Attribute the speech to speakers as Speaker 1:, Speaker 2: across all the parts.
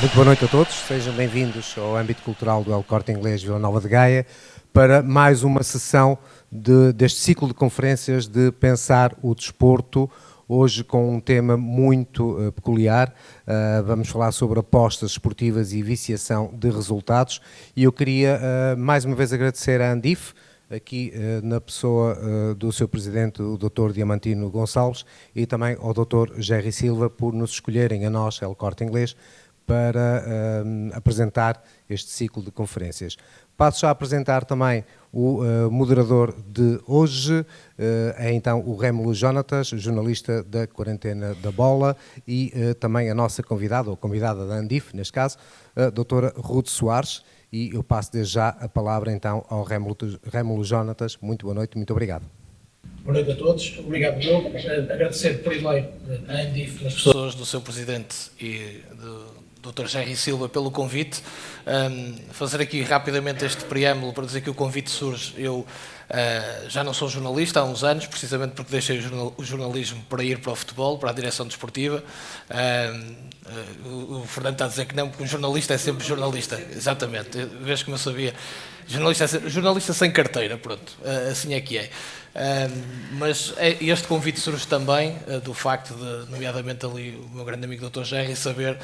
Speaker 1: Muito boa noite a todos, sejam bem-vindos ao âmbito cultural do El Corte Inglês Vila Nova de Gaia para mais uma sessão deste ciclo de conferências de Pensar o Desporto, hoje com um tema muito peculiar. Vamos falar sobre apostas esportivas e viciação de resultados e eu queria mais uma vez agradecer à Andif, aqui na pessoa do seu presidente, o Dr. Diamantino Gonçalves, e também ao Dr. Jerry Silva por nos escolherem a nós, El Corte Inglês, para apresentar este ciclo de conferências. Passo já a apresentar também o moderador de hoje, é então o Rémulo Jonatas, jornalista da Quarentena da Bola, e também a nossa convidada, ou convidada da Andif, neste caso, a doutora Ruth Soares, e eu passo desde já a palavra então ao Rémulo Jonatas. Muito boa noite, muito obrigado.
Speaker 2: Boa noite a todos, obrigado eu. Agradecer primeiro à Andif, as pessoas do seu presidente e do Dr. Jerry Silva pelo convite. Fazer aqui rapidamente este preâmbulo para dizer que o convite surge. Eu já não sou jornalista há uns anos, precisamente porque deixei o jornalismo para ir para o futebol, para a direção desportiva. O Fernando está a dizer que não, porque um jornalista é sempre jornalista. Exatamente, vês como eu sabia. Jornalista sem carteira, pronto, assim é que é. Mas este convite surge também do facto de, nomeadamente ali, o meu grande amigo Dr. Jerry, saber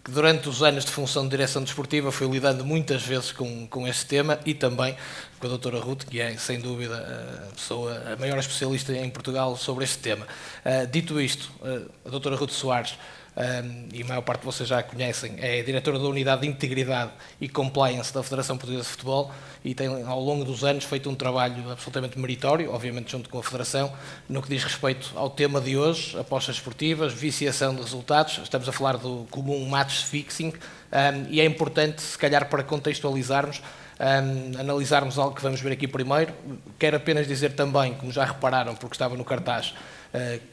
Speaker 2: que durante os anos de função de direção desportiva fui lidando muitas vezes com este tema e também com a doutora Ruth, que é, sem dúvida, a maior especialista em Portugal sobre este tema. Dito isto, a doutora Ruth Soares, e a maior parte de vocês já a conhecem, é diretora da Unidade de Integridade e Compliance da Federação Portuguesa de Futebol e tem, ao longo dos anos, feito um trabalho absolutamente meritório, obviamente junto com a Federação, no que diz respeito ao tema de hoje, apostas esportivas, viciação de resultados. Estamos a falar do comum match fixing e é importante, se calhar, para contextualizarmos, analisarmos algo que vamos ver aqui primeiro. Quero apenas dizer também, como já repararam, porque estava no cartaz,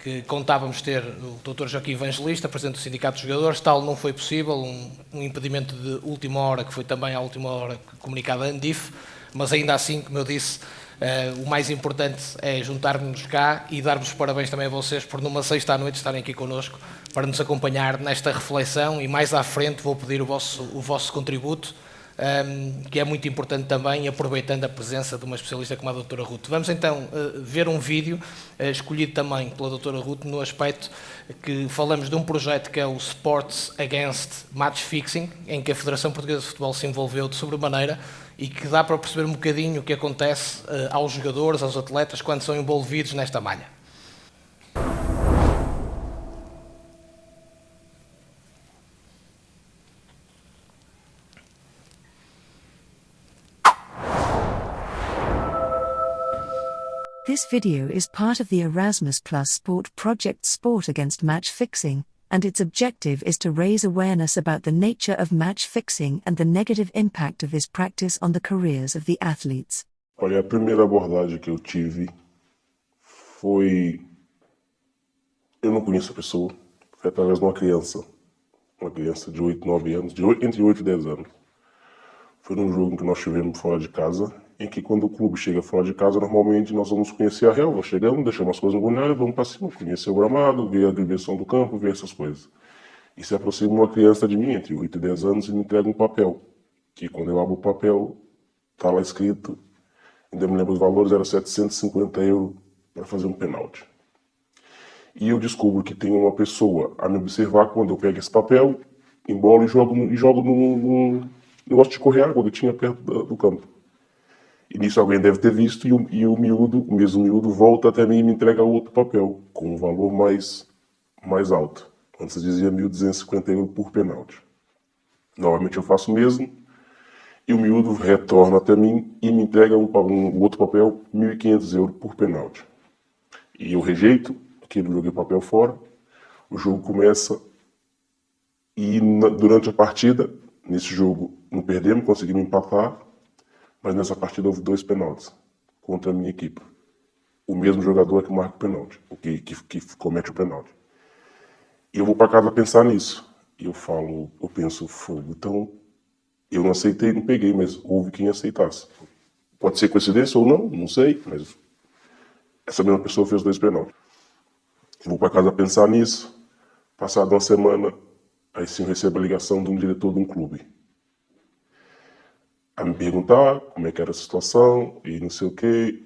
Speaker 2: que contávamos ter o Dr. Joaquim Evangelista, presidente do Sindicato de Jogadores. Tal não foi possível, um impedimento de última hora, que foi também à última hora comunicado à Andif, mas ainda assim, como eu disse, o mais importante é juntarmos cá e dar-vos parabéns também a vocês por numa sexta à noite estarem aqui connosco para nos acompanhar nesta reflexão e mais à frente vou pedir o vosso contributo, que é muito importante também, aproveitando a presença de uma especialista como a doutora Ruth. Vamos então ver um vídeo escolhido também pela doutora Ruth no aspecto que falamos de um projeto que é o Sports Against Match Fixing, em que a Federação Portuguesa de Futebol se envolveu de sobremaneira e que dá para perceber um bocadinho o que acontece aos jogadores, aos atletas, quando são envolvidos nesta malha.
Speaker 3: This video is part of the Erasmus Plus Sport project Sport Against Match Fixing, and its objective is to raise awareness about the nature of match fixing and the negative impact of this practice on the careers of the athletes.
Speaker 4: Olha, a primeira abordagem que eu tive foi... Eu não conheço a pessoa, foi através de uma criança de 8, 9 anos, entre 8 e 10 anos. Foi num jogo em que nós tivemos fora de casa, em que quando o clube chega fora de casa, normalmente nós vamos conhecer a relva, chegamos, deixamos as coisas molhadas, vamos para cima, conhecer o gramado, ver a dimensão do campo, ver essas coisas. E se aproxima uma criança de mim, entre 8 e 10 anos, e me entrega um papel, que quando eu abro o papel, está lá escrito, ainda me lembro os valores, era 750 € para fazer um pênalti. E eu descubro que tem uma pessoa a me observar quando eu pego esse papel, embolo e jogo no negócio de correr água que tinha perto do campo. E nisso alguém deve ter visto e o mesmo miúdo volta até mim e me entrega outro papel, com um valor mais alto. Antes dizia 1.250 € por pênalti. Novamente eu faço o mesmo, e o miúdo retorna até mim e me entrega um outro papel, 1.500 € por pênalti. E eu rejeito, aquele joguei o papel fora, o jogo começa, e durante a partida, nesse jogo não perdemos, conseguimos empatar, mas nessa partida houve 2 pênaltis contra a minha equipe. O mesmo jogador que marca o pênalti, que comete o pênalti. E eu vou para casa pensar nisso. E eu penso, fogo, então eu não aceitei, não peguei, mas houve quem aceitasse. Pode ser coincidência ou não sei, mas essa mesma pessoa fez 2 pênaltis. Eu vou para casa pensar nisso. Passada uma semana, Aí sim eu recebo a ligação de um diretor de um clube. A me perguntar como é que era a situação e não sei o quê.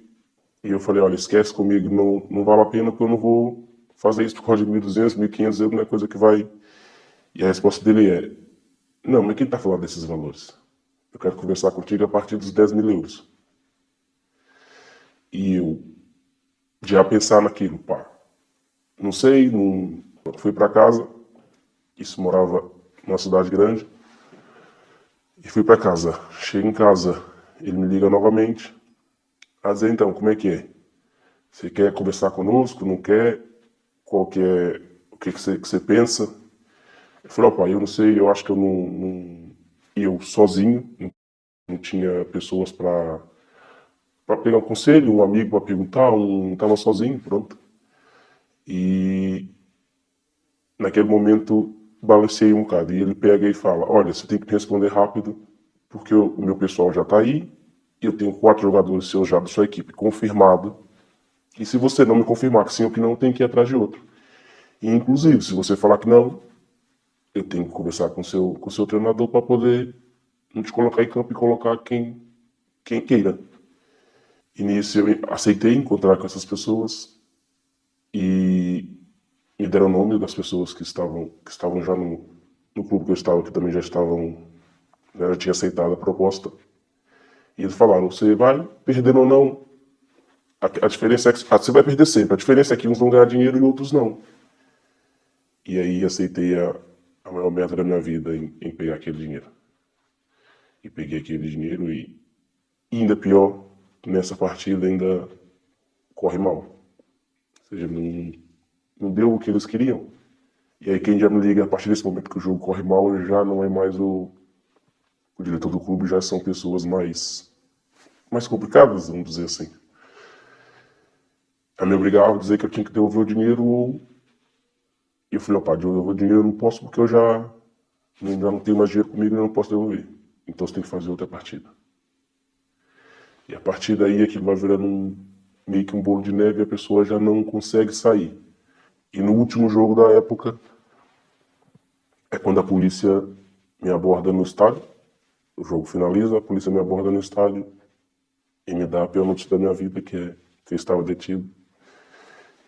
Speaker 4: E eu falei, olha, esquece comigo, não vale a pena porque eu não vou fazer isso por causa de 1.200, 1.500 euros, não é coisa que vai... E a resposta dele é, não, mas quem está falando desses valores? Eu quero conversar contigo a partir dos 10.000 euros. E eu já pensar naquilo, pá, não sei, não... Fui para casa, isso morava numa cidade grande, e fui para casa. Chego em casa, ele me liga novamente, a dizer, então, como é que é? Você quer conversar conosco, não quer? Qual que é, o que você pensa? Eu falei, opa, eu não sei, eu acho que eu eu sozinho, não tinha pessoas para pegar um conselho, um amigo para perguntar, estava sozinho, pronto. E naquele momento balancei um bocado. E ele pega e fala, olha, você tem que responder rápido, porque o meu pessoal já está aí, eu tenho 4 jogadores seus já da sua equipe confirmado, e se você não me confirmar que sim ou que não, tem que ir atrás de outro. E, inclusive, se você falar que não, eu tenho que conversar com o seu treinador para poder não te colocar em campo e colocar quem queira. E nisso eu aceitei encontrar com essas pessoas e me deram o nome das pessoas que estavam já no clube que eu estava, que também já estavam, já tinha aceitado a proposta. E eles falaram, você vai perdendo ou não, a diferença é que você vai perder sempre, a diferença é que uns vão ganhar dinheiro e outros não. E aí aceitei a maior meta da minha vida em pegar aquele dinheiro. E peguei aquele dinheiro e ainda pior, nessa partida ainda corre mal. Ou seja, não deu o que eles queriam. E aí quem já me liga a partir desse momento que o jogo corre mal já não é mais o diretor do clube, já são pessoas mais complicadas, vamos dizer assim. A me obrigava a dizer que eu tinha que devolver o dinheiro ou... E eu falei, opa, devolver o dinheiro eu não posso porque eu já não tenho mais dinheiro comigo e eu não posso devolver. Então você tem que fazer outra partida. E a partir daí aquilo vai virando meio que um bolo de neve e a pessoa já não consegue sair. E no último jogo da época é quando a polícia me aborda no estádio. O jogo finaliza, a polícia me aborda no estádio e me dá a pior notícia da minha vida, que é que eu estava detido.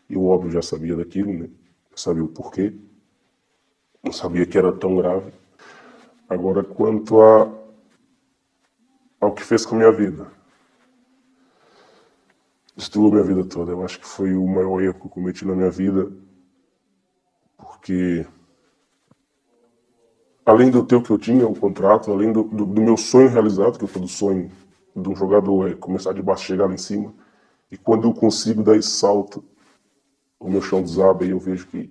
Speaker 4: E o óbvio já sabia daquilo, né? Eu sabia o porquê. Não sabia que era tão grave. Agora, quanto ao que fez com a minha vida, destruiu minha vida toda. Eu acho que foi o maior erro que eu cometi na minha vida, porque além do ter o que eu tinha, o contrato, além do meu sonho realizado, que todo sonho de um jogador é começar de baixo e chegar lá em cima, e quando eu consigo dar esse salto, o meu chão desaba e eu vejo que...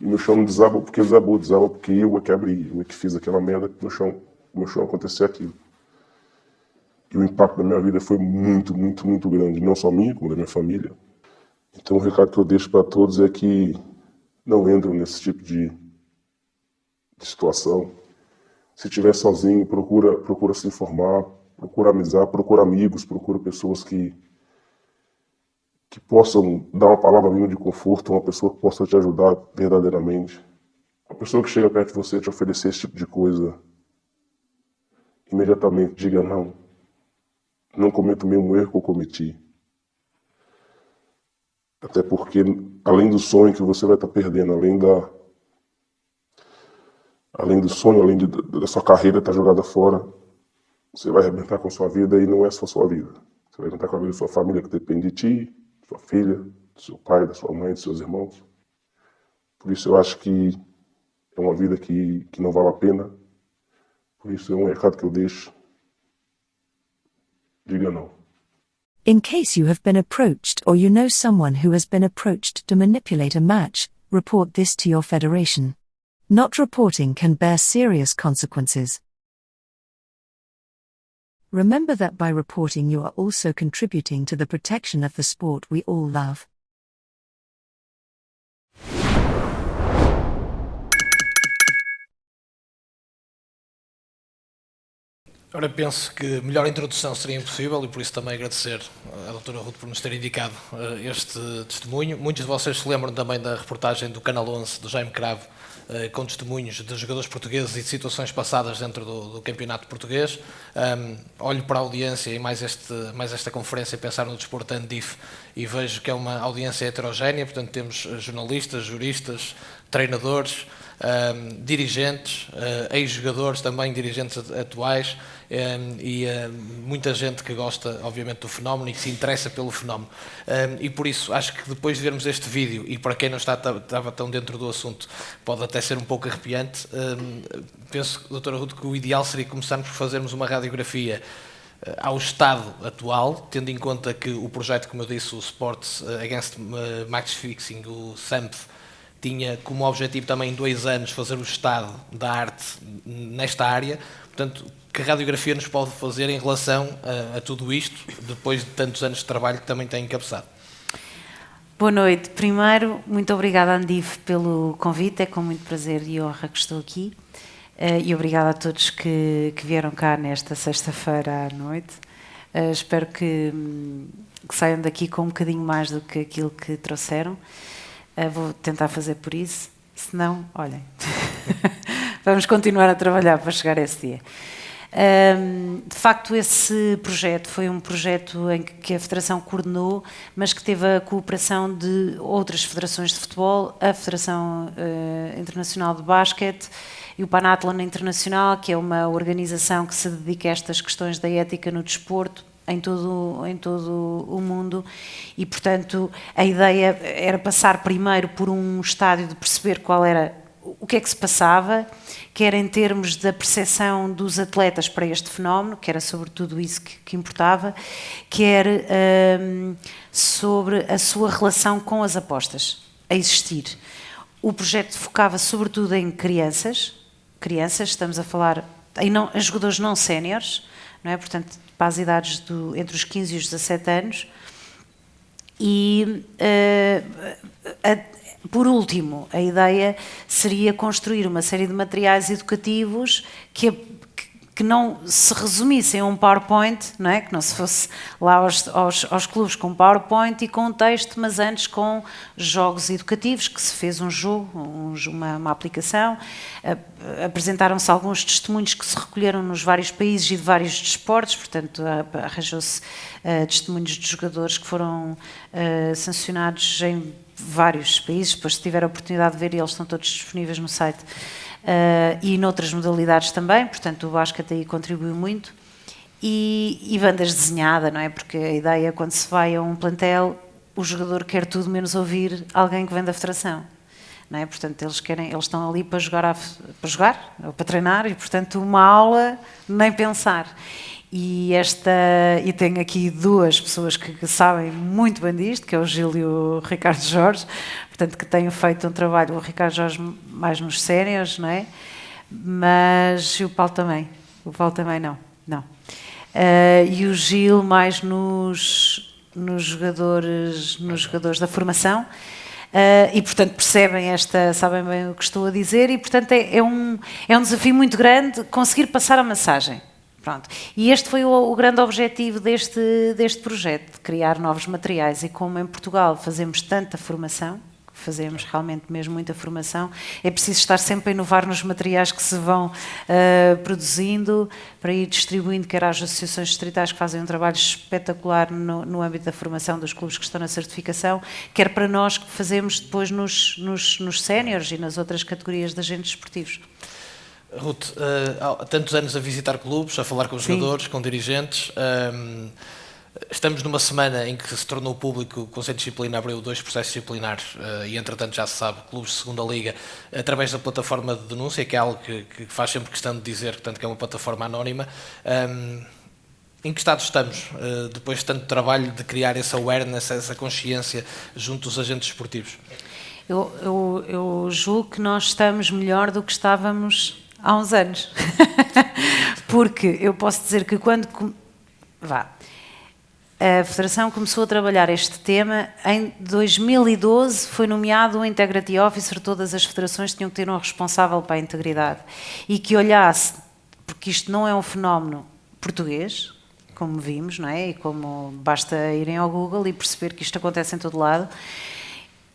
Speaker 4: E meu chão não desaba porque desaba porque eu é que abri, eu é que fiz aquela merda que o meu chão aconteceu aquilo. E o impacto da minha vida foi muito, muito, muito grande, não só minha, como da minha família. Então o recado que eu deixo para todos é que não entrem nesse tipo de situação. Se estiver sozinho, procura se informar, procura amizade, procura amigos, procura pessoas que possam dar uma palavra mínima de conforto, uma pessoa que possa te ajudar verdadeiramente. Uma pessoa que chega perto de você e te oferecer esse tipo de coisa, imediatamente diga não cometa o mesmo erro que eu cometi. Até porque, além do sonho que você vai estar perdendo, além do sonho, da sua carreira estar jogada fora, você vai arrebentar com a sua vida e não é só sua vida. Você vai arrebentar com a vida da sua família que depende de ti, sua filha, do seu pai, da sua mãe, dos seus irmãos. Por isso eu acho que é uma vida que não vale a pena. Por isso é um recado que eu deixo. Diga não.
Speaker 3: In case you have been approached or you know someone who has been approached to manipulate a match, report this to your federation. Not reporting can bear serious consequences. Remember that by reporting you are also contributing to the protection of the sport we all love.
Speaker 2: Ora, penso que melhor introdução seria impossível e por isso também agradecer à doutora Ruth por nos ter indicado este testemunho. Muitos de vocês se lembram também da reportagem do Canal 11, do Jaime Cravo, com testemunhos de jogadores portugueses e de situações passadas dentro do campeonato português. Olho para a audiência e mais esta conferência Pensar no Desporto Andif e vejo que é uma audiência heterogénea, portanto temos jornalistas, juristas, treinadores, dirigentes, ex-jogadores também, dirigentes atuais e muita gente que gosta obviamente do fenómeno e que se interessa pelo fenómeno e por isso acho que depois de vermos este vídeo e para quem não estava tão dentro do assunto pode até ser um pouco arrepiante, penso, doutora Ruth, que o ideal seria começarmos por fazermos uma radiografia ao estado atual, tendo em conta que o projeto, como eu disse, o Sports Against Match Fixing, o SAMF, tinha como objetivo também em 2 anos fazer o estado da arte nesta área. Portanto, que radiografia nos pode fazer em relação a tudo isto, depois de tantos anos de trabalho que também tem encabeçado?
Speaker 5: Boa noite. Primeiro, muito obrigada, Andif, pelo convite. É com muito prazer e honra que estou aqui. E obrigada a todos que vieram cá nesta sexta-feira à noite. Espero que saiam daqui com um bocadinho mais do que aquilo que trouxeram. Vou tentar fazer por isso, senão, olhem, vamos continuar a trabalhar para chegar a esse dia. De facto, esse projeto foi um projeto em que a Federação coordenou, mas que teve a cooperação de outras federações de futebol, a Federação Internacional de Basquete e o Panathlon Internacional, que é uma organização que se dedica a estas questões da ética no desporto, em todo o mundo e, portanto, a ideia era passar primeiro por um estádio de perceber qual era, o que é que se passava, quer em termos da percepção dos atletas para este fenómeno, que era sobretudo isso que importava, quer sobre a sua relação com as apostas a existir. O projeto focava sobretudo em crianças, estamos a falar em jogadores não séniores, não é? Portanto, para as idades entre os 15 e os 17 anos. E, por último, a ideia seria construir uma série de materiais educativos que não se resumissem a um PowerPoint, não é? Que não se fosse lá aos clubes com PowerPoint e com um texto, mas antes com jogos educativos, que se fez um jogo, uma aplicação. Apresentaram-se alguns testemunhos que se recolheram nos vários países e de vários desportos, portanto arranjou-se testemunhos de jogadores que foram sancionados em vários países. Depois, se tiver a oportunidade de ver, eles estão todos disponíveis no site. E noutras modalidades também, portanto o basquete aí contribuiu muito e bandas desenhada, não é? Porque a ideia, quando se vai a um plantel, o jogador quer tudo menos ouvir alguém que vem da federação, não é? Portanto eles estão ali para jogar ou para treinar e, portanto, uma aula nem pensar. E tenho aqui 2 pessoas que sabem muito bem disto, que é o Gil e o Ricardo Jorge, portanto, que têm feito um trabalho, o Ricardo Jorge mais nos séniores, não é? Mas o Paulo também não. E o Gil mais nos jogadores da formação. E, portanto, sabem bem o que estou a dizer e, portanto, é um desafio muito grande conseguir passar a mensagem. Pronto. E este foi o grande objetivo deste projeto, de criar novos materiais. E como em Portugal fazemos tanta formação, fazemos realmente mesmo muita formação, é preciso estar sempre a inovar nos materiais que se vão produzindo, para ir distribuindo, quer às associações distritais que fazem um trabalho espetacular no âmbito da formação dos clubes que estão na certificação, quer para nós que fazemos depois nos séniores e nas outras categorias de agentes esportivos.
Speaker 2: Ruth, há tantos anos a visitar clubes, a falar com os jogadores, com dirigentes. Estamos numa semana em que se tornou público o Conselho Disciplinar abriu 2 processos disciplinares e, entretanto, já se sabe, clubes de segunda liga, através da plataforma de denúncia, que é algo que faz sempre questão de dizer, portanto, que é uma plataforma anónima. Em que estado estamos, depois de tanto trabalho de criar essa awareness, essa consciência junto dos agentes esportivos?
Speaker 5: Eu julgo que nós estamos melhor do que estávamos há uns anos. Porque eu posso dizer que a Federação começou a trabalhar este tema em 2012, foi nomeado um Integrity Officer, todas as federações tinham que ter um responsável para a integridade e que olhasse, porque isto não é um fenómeno português, como vimos, não é? E como basta irem ao Google e perceber que isto acontece em todo lado.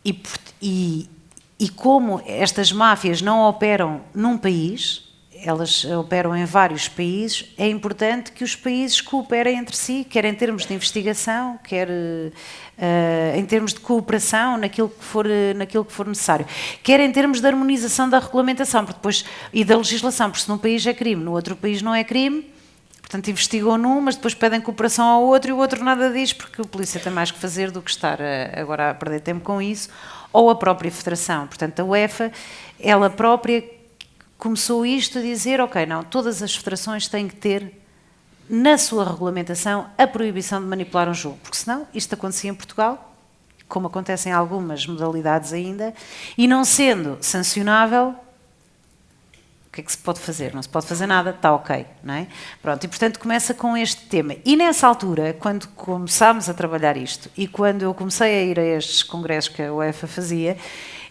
Speaker 5: E como estas máfias não operam num país, elas operam em vários países, é importante que os países cooperem entre si, quer em termos de investigação, quer em termos de cooperação naquilo que for necessário, quer em termos de harmonização da regulamentação e da legislação, porque se num país é crime, no outro país não é crime, portanto investigam num, mas depois pedem cooperação ao outro e o outro nada diz, porque a polícia tem mais que fazer do que estar agora a perder tempo com isso, ou a própria federação. Portanto, a UEFA, ela própria começou isto a dizer, ok, não, todas as federações têm que ter na sua regulamentação a proibição de manipular um jogo, porque senão isto acontecia em Portugal, como acontece em algumas modalidades ainda, e não sendo sancionável, o que é que se pode fazer? Não se pode fazer nada, está ok, não é? Pronto, e portanto começa com este tema. E nessa altura, quando começámos a trabalhar isto, e quando eu comecei a ir a estes congressos que a UEFA fazia,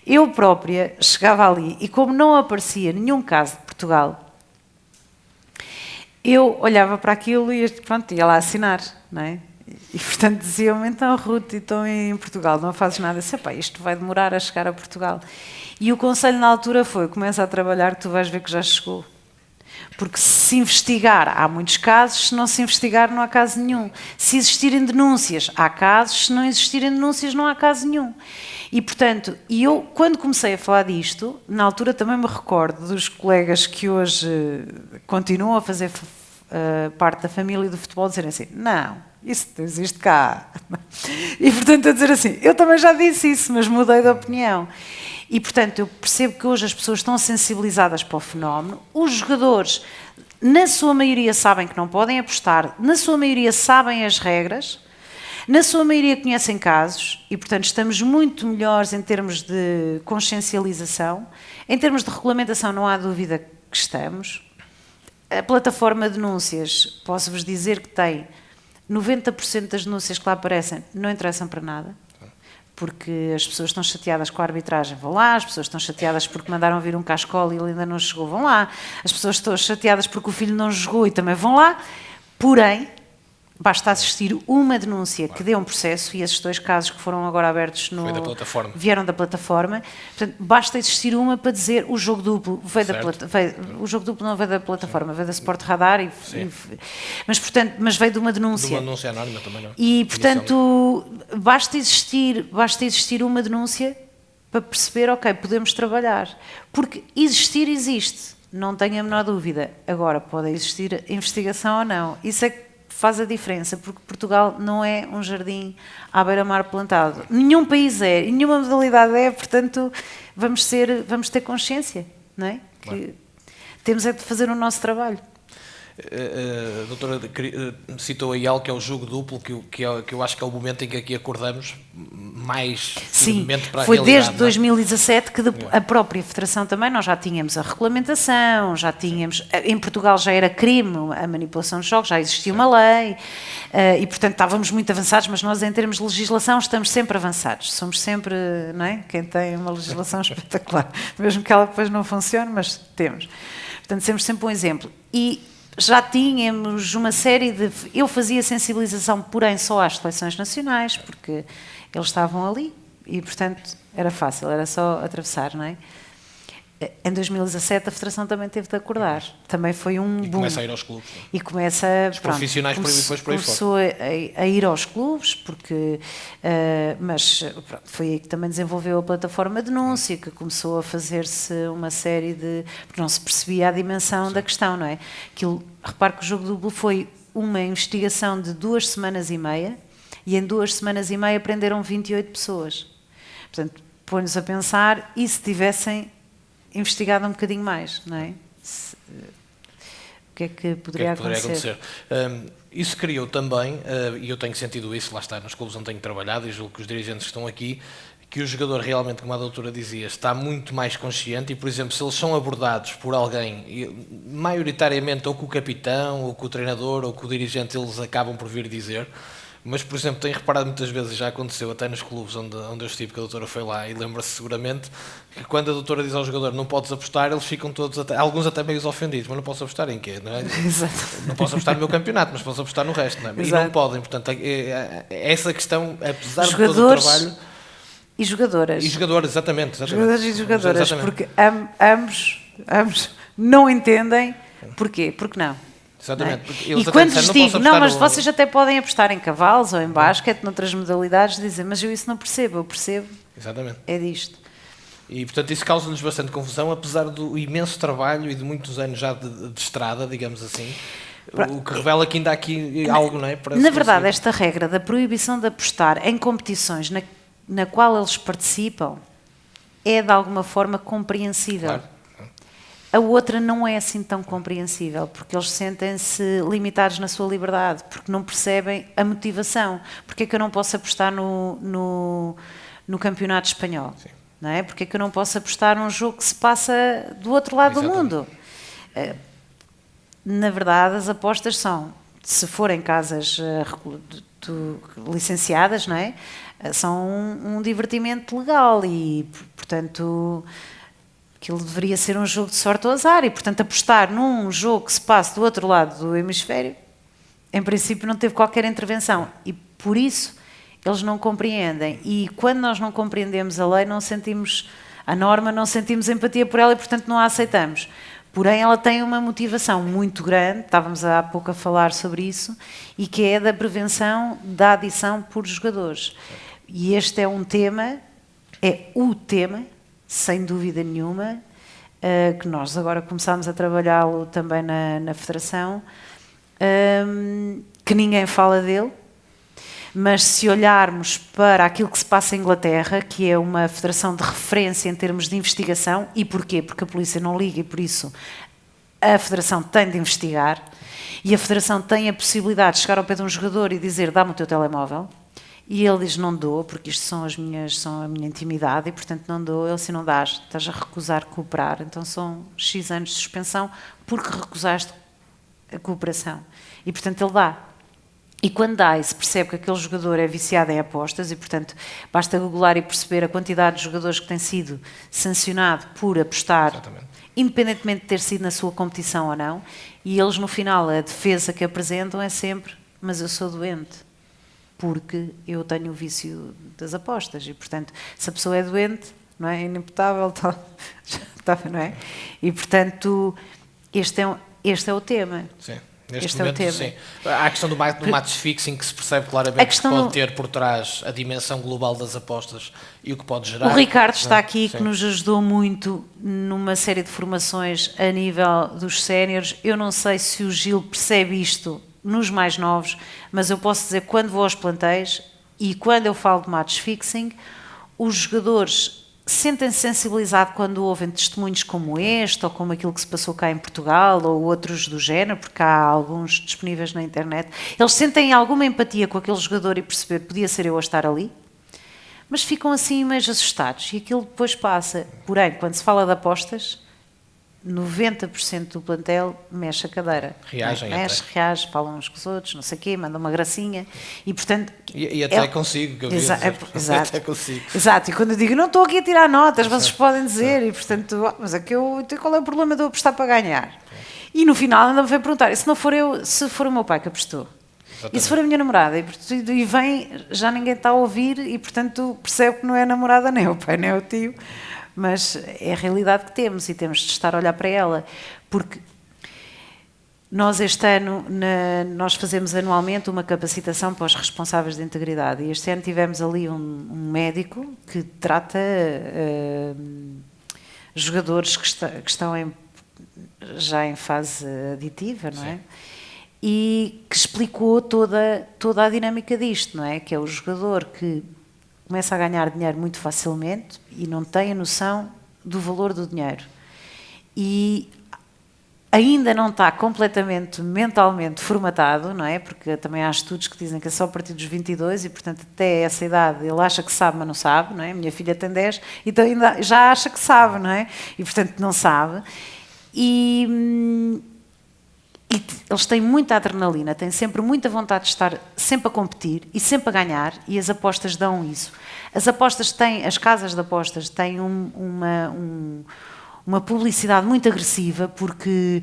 Speaker 5: eu própria chegava ali e como não aparecia nenhum caso de Portugal, eu olhava para aquilo e pronto, ia lá assinar, não é? E portanto diziam-me, então Ruth, estou em Portugal, não fazes nada. Eu disse, isto vai demorar a chegar a Portugal. E o conselho na altura foi, começa a trabalhar que tu vais ver que já chegou. Porque se investigar, há muitos casos, se não se investigar não há caso nenhum. Se existirem denúncias, há casos, se não existirem denúncias não há caso nenhum. E portanto, eu quando comecei a falar disto, na altura também me recordo dos colegas que hoje continuam a fazer parte da família do futebol dizerem assim, não, isso não existe cá. E portanto a dizer assim, eu também já disse isso, mas mudei de opinião. E portanto eu percebo que hoje as pessoas estão sensibilizadas para o fenómeno, os jogadores na sua maioria sabem que não podem apostar, na sua maioria sabem as regras, na sua maioria conhecem casos e portanto estamos muito melhores em termos de consciencialização, em termos de regulamentação não há dúvida que estamos. A plataforma de denúncias, posso-vos dizer que tem 90% das denúncias que lá aparecem não interessam para nada, porque as pessoas estão chateadas com a arbitragem, vão lá, as pessoas estão chateadas porque mandaram vir um cascola e ele ainda não chegou, vão lá, as pessoas estão chateadas porque o filho não jogou e também vão lá, porém, basta assistir uma denúncia que dê um processo, e esses 2 casos que foram agora abertos vieram da plataforma, portanto, basta existir uma para dizer o jogo duplo o jogo duplo não veio da plataforma, veio da Sport Radar, mas veio de uma denúncia.
Speaker 2: De uma denúncia anónima também, não?
Speaker 5: E, portanto, basta existir uma denúncia para perceber, ok, podemos trabalhar. Porque existir existe, não tenho a menor dúvida. Agora, pode existir investigação ou não. Isso é que faz a diferença, porque Portugal não é um jardim à beira-mar plantado. Nenhum país é, nenhuma modalidade é, portanto, vamos ter consciência, não é? Que temos é de fazer o nosso trabalho.
Speaker 2: A doutora citou aí algo que é o jogo duplo, que eu acho que é o momento em que aqui acordamos mais firmemente para a realidade.
Speaker 5: Foi desde 2017 que a própria Federação também, nós já tínhamos a regulamentação, já tínhamos, em Portugal já era crime a manipulação de jogos, já existia uma lei, e portanto estávamos muito avançados, mas nós em termos de legislação estamos sempre avançados, somos sempre, não é? Quem tem uma legislação espetacular, mesmo que ela depois não funcione, mas temos. Portanto, sempre um exemplo. E já tínhamos uma série de... Eu fazia sensibilização, porém, só às seleções nacionais, porque eles estavam ali e, portanto, era fácil, era só atravessar, não é? Em 2017 a Federação também teve de acordar. Também foi um boom.
Speaker 2: E começa a ir aos clubes.
Speaker 5: E começa...
Speaker 2: Os profissionais depois por aí
Speaker 5: começou a ir aos clubes, porque... mas pronto, foi aí que também desenvolveu a plataforma de denúncia, que começou a fazer-se uma série de... Porque não se percebia a dimensão da questão, não é? Repare que o jogo duplo foi uma investigação de 2 semanas e meia, e em 2 semanas e meia prenderam 28 pessoas. Portanto, põe-nos a pensar, e se tivessem investigado um bocadinho mais, não é? O que é que poderia acontecer?
Speaker 2: Isso criou também, e eu tenho sentido isso, lá está, nos clubes onde tenho trabalhado, e julgo que os dirigentes que estão aqui, que o jogador realmente, como a doutora dizia, está muito mais consciente e, por exemplo, se eles são abordados por alguém, maioritariamente ou com o capitão, ou com o treinador, ou com o dirigente, eles acabam por vir dizer, Mas, por exemplo, tenho reparado muitas vezes, e já aconteceu até nos clubes onde eu estive, que a doutora foi lá, e lembra-se seguramente que quando a doutora diz ao jogador não podes apostar, eles ficam todos, alguns até meio ofendidos, mas não posso apostar em quê? Não é?
Speaker 5: Exato.
Speaker 2: Não posso apostar no meu campeonato, mas posso apostar no resto, não é? E não podem, portanto, essa questão, apesar de todo o trabalho...
Speaker 5: E jogadoras.
Speaker 2: E jogadores, exatamente.
Speaker 5: Jogadores e jogadoras,
Speaker 2: exatamente.
Speaker 5: porque ambos não entendem porquê, porque não.
Speaker 2: Exatamente.
Speaker 5: Não é? E quando lhes digo, não, mas vocês até podem apostar em cavalos ou em basquete, noutras modalidades, dizem, mas eu isso não percebo, eu percebo.
Speaker 2: Exatamente.
Speaker 5: É disto.
Speaker 2: E, portanto, isso causa-nos bastante confusão, apesar do imenso trabalho e de muitos anos já de estrada, digamos assim, o que revela que ainda há aqui algo, não é?
Speaker 5: Na verdade, esta regra da proibição de apostar em competições na qual eles participam é, de alguma forma, compreensível.
Speaker 2: Claro.
Speaker 5: A outra não é assim tão compreensível, porque eles sentem-se limitados na sua liberdade, porque não percebem a motivação. Porque é que eu não posso apostar no campeonato espanhol? Sim. Não é? Porque é que eu não posso apostar num jogo que se passa do outro lado do mundo? Na verdade, as apostas são, se forem casas licenciadas, não é? São um divertimento legal e, portanto... Aquilo deveria ser um jogo de sorte ou azar e, portanto, apostar num jogo que se passe do outro lado do hemisfério, em princípio não teve qualquer intervenção e, por isso, eles não compreendem. E quando nós não compreendemos a lei, não sentimos a norma, não sentimos empatia por ela e, portanto, não a aceitamos. Porém, ela tem uma motivação muito grande, estávamos há pouco a falar sobre isso, e que é da prevenção da adição por jogadores. E este é um tema, é o tema, sem dúvida nenhuma, que nós agora começámos a trabalhá-lo também na Federação, que ninguém fala dele, mas se olharmos para aquilo que se passa em Inglaterra, que é uma federação de referência em termos de investigação, e porquê? Porque a polícia não liga e por isso a Federação tem de investigar, e a Federação tem a possibilidade de chegar ao pé de um jogador e dizer dá-me o teu telemóvel, e ele diz, não dou, porque isto são a minha intimidade, e portanto não dou. Ele, se não dás, estás a recusar cooperar, então são X anos de suspensão, porque recusaste a cooperação. E portanto ele dá. E quando dá e se percebe que aquele jogador é viciado em apostas, e portanto basta googlar e perceber a quantidade de jogadores que tem sido sancionado por apostar, exatamente, independentemente de ter sido na sua competição ou não, e eles no final, a defesa que apresentam é sempre, mas eu sou doente, porque eu tenho o vício das apostas e, portanto, se a pessoa é doente, não é inimputável, não é? E, portanto, este é o tema.
Speaker 2: Sim. Neste momento, é o tema. Sim. Há a questão do match fixing, que se percebe claramente que pode ter por trás a dimensão global das apostas e o que pode gerar.
Speaker 5: O Ricardo está aqui, sim, que nos ajudou muito numa série de formações a nível dos séniores. Eu não sei se o Gil percebe isto nos mais novos, mas eu posso dizer que quando vou aos plantéis e quando eu falo de match fixing, os jogadores sentem-se sensibilizados quando ouvem testemunhos como este ou como aquilo que se passou cá em Portugal ou outros do género, porque há alguns disponíveis na internet. Eles sentem alguma empatia com aquele jogador e perceber que podia ser eu a estar ali, mas ficam assim meio assustados e aquilo depois passa. Porém, quando se fala de apostas, 90% do plantel mexe a cadeira.
Speaker 2: Reagem,
Speaker 5: reage, falam uns com os outros, não sei o quê, mandam uma gracinha e, portanto...
Speaker 2: E até consigo, que eu
Speaker 5: exato.
Speaker 2: Até consigo.
Speaker 5: Exato, e quando eu digo, não estou aqui a tirar notas, vocês podem dizer, e portanto, mas é que qual é o problema de eu apostar para ganhar? E no final ainda me vem perguntar, e se não for eu, se for o meu pai que apostou? Exatamente. E se for a minha namorada? E vem, já ninguém está a ouvir e, portanto, percebe que não é a namorada, nem é o pai, nem é o tio, mas é a realidade que temos e temos de estar a olhar para ela, porque nós este ano, nós fazemos anualmente uma capacitação para os responsáveis de integridade e este ano tivemos ali um médico que trata jogadores que estão já em fase aditiva, não é? Sim. E que explicou toda a dinâmica disto, não é? Que é o jogador que começa a ganhar dinheiro muito facilmente e não tem a noção do valor do dinheiro. E ainda não está completamente mentalmente formatado, não é? Porque também há estudos que dizem que é só a partir dos 22 e, portanto, até essa idade ele acha que sabe, mas não sabe, não é? A minha filha tem 10 e então ainda já acha que sabe, não é? E, portanto, não sabe. E eles têm muita adrenalina, têm sempre muita vontade de estar sempre a competir e sempre a ganhar, e as apostas dão isso. As casas de apostas têm uma publicidade muito agressiva, porque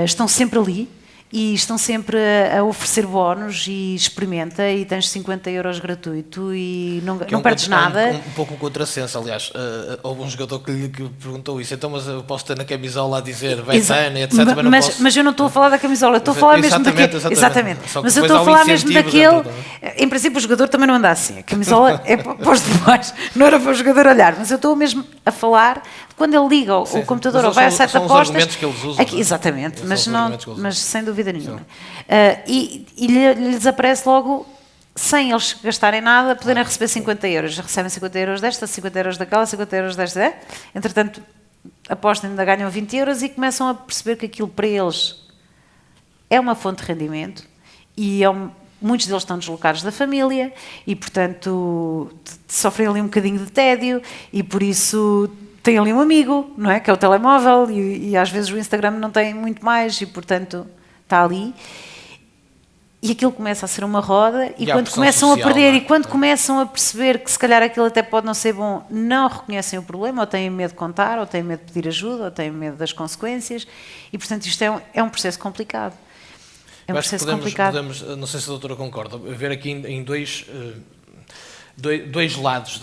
Speaker 5: estão sempre ali e estão sempre a oferecer bónus, e experimenta e tens 50 euros gratuito e não perdes nada.
Speaker 2: Um pouco um contrassenso, aliás. Houve um jogador que perguntou isso, então, mas eu posso ter na camisola a dizer Betano, etc.
Speaker 5: Mas eu não estou a falar da camisola, estou a falar mesmo daquele. Exatamente. Mas eu estou a falar mesmo daquele. Em princípio, o jogador também não anda assim. A camisola é para os demais, não era para o jogador olhar. Mas eu estou mesmo a falar quando ele liga o computador ou vai a site de apostas.
Speaker 2: São os argumentos que eles usam.
Speaker 5: Aqui, exatamente, mas sem dúvida nenhuma. E lhes aparece logo, sem eles gastarem nada, poderem receber 50 euros. Já recebem 50 euros desta, 50 euros daquela, 50 euros desta. Entretanto, apostam, ainda ganham 20 euros e começam a perceber que aquilo para eles é uma fonte de rendimento, e muitos deles estão deslocados da família e, portanto, sofrem ali um bocadinho de tédio, e por isso têm ali um amigo, não é? Que é o telemóvel, e às vezes o Instagram não tem muito mais, e portanto está ali, e aquilo começa a ser uma roda, e quando começam social, a perder, e quando começam a perceber que se calhar aquilo até pode não ser bom, não reconhecem o problema, ou têm medo de contar, ou têm medo de pedir ajuda, ou têm medo das consequências, e portanto isto é um processo complicado. É um processo complicado.
Speaker 2: Podemos, não sei se a doutora concorda, ver aqui em dois lados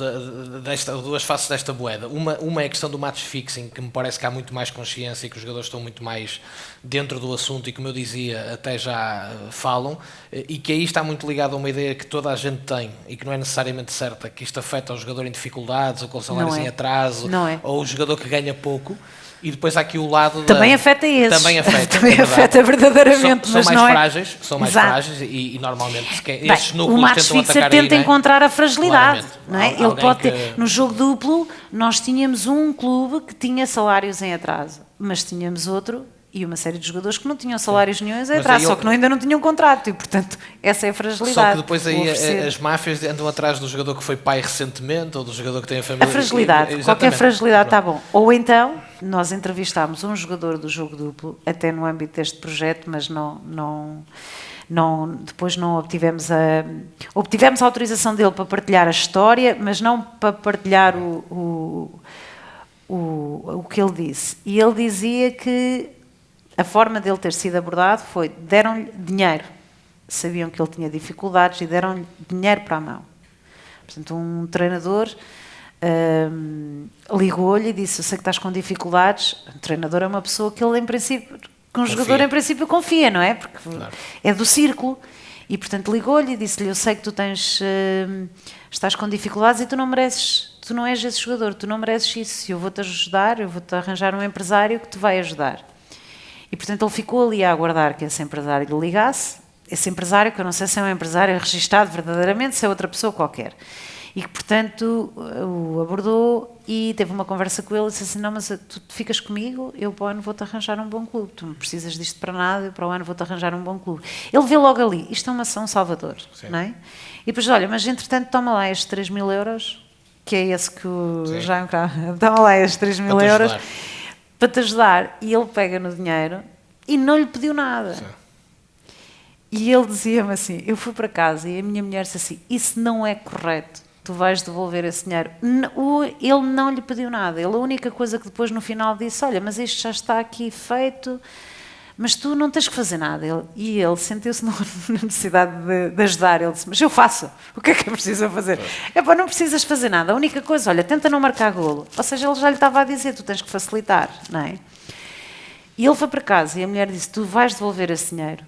Speaker 2: duas faces desta moeda. Uma é a questão do match fixing, que me parece que há muito mais consciência e que os jogadores estão muito mais dentro do assunto, e, como eu dizia, até já falam, e que aí está muito ligado a uma ideia que toda a gente tem e que não é necessariamente certa, que isto afeta o jogador em dificuldades, ou com salários em atraso, ou o jogador que ganha pouco. E depois há aqui o lado
Speaker 5: também afeta esses.
Speaker 2: Também afeta.
Speaker 5: Também afeta verdadeiramente.
Speaker 2: São mais frágeis, são mais frágeis, e normalmente esses núcleos
Speaker 5: o match
Speaker 2: tentam
Speaker 5: fixer
Speaker 2: atacar
Speaker 5: tenta
Speaker 2: aí,
Speaker 5: encontrar a fragilidade. Não é? Ele pode ter,
Speaker 2: que...
Speaker 5: No jogo duplo, nós tínhamos um clube que tinha salários em atraso, mas tínhamos outro e uma série de jogadores que não tinham salários nenhuns em atraso, só que ainda não tinham contrato, e portanto essa é a fragilidade.
Speaker 2: Só que depois aí as máfias andam atrás do jogador que foi pai recentemente, ou do jogador que tem a família.
Speaker 5: A fragilidade, qualquer fragilidade está bom. Ou então, nós entrevistámos um jogador do jogo duplo, até no âmbito deste projeto, mas depois não obtivemos a autorização dele para partilhar a história, mas não para partilhar o que ele disse. E ele dizia que a forma dele ter sido abordado foi: deram-lhe dinheiro, sabiam que ele tinha dificuldades e deram-lhe dinheiro para a mão. Portanto, um treinador ligou-lhe e disse: eu sei que estás com dificuldades. O treinador é uma pessoa que ele, em princípio, que um jogador em princípio confia, não é? Porque é do círculo. E portanto ligou-lhe e disse-lhe: eu sei que tu estás com dificuldades e tu não és esse jogador, tu não mereces isso. Eu vou-te ajudar, eu vou-te arranjar um empresário que te vai ajudar. E portanto ele ficou ali a aguardar que esse empresário lhe ligasse. Esse empresário, que eu não sei se é um empresário registado verdadeiramente, se é outra pessoa qualquer. E que, portanto, o abordou e teve uma conversa com ele e disse assim: não, mas tu ficas comigo, eu para o ano vou-te arranjar um bom clube. Tu não precisas disto para nada, eu para o ano vou-te arranjar um bom clube. Ele vê logo ali, isto é uma ação Salvador, não é? E depois, olha, mas entretanto toma lá estes 3.000 euros, que é esse que o Jaime cá, toma lá estes 3.000 euros para te ajudar. E ele pega no dinheiro e não lhe pediu nada. Sim. E ele dizia-me assim: eu fui para casa e a minha mulher disse assim: isso não é correto, tu vais devolver esse dinheiro. Ele não lhe pediu nada. Ele, a única coisa que depois no final disse: olha, mas isto já está aqui feito, mas tu não tens que fazer nada. E ele sentiu-se na necessidade de ajudar. Ele disse: mas eu faço, o que é que eu preciso fazer? É pá, não precisas fazer nada, a única coisa, olha, tenta não marcar golo. Ou seja, ele já lhe estava a dizer: tu tens que facilitar, não é? E ele foi para casa e a mulher disse: tu vais devolver esse dinheiro.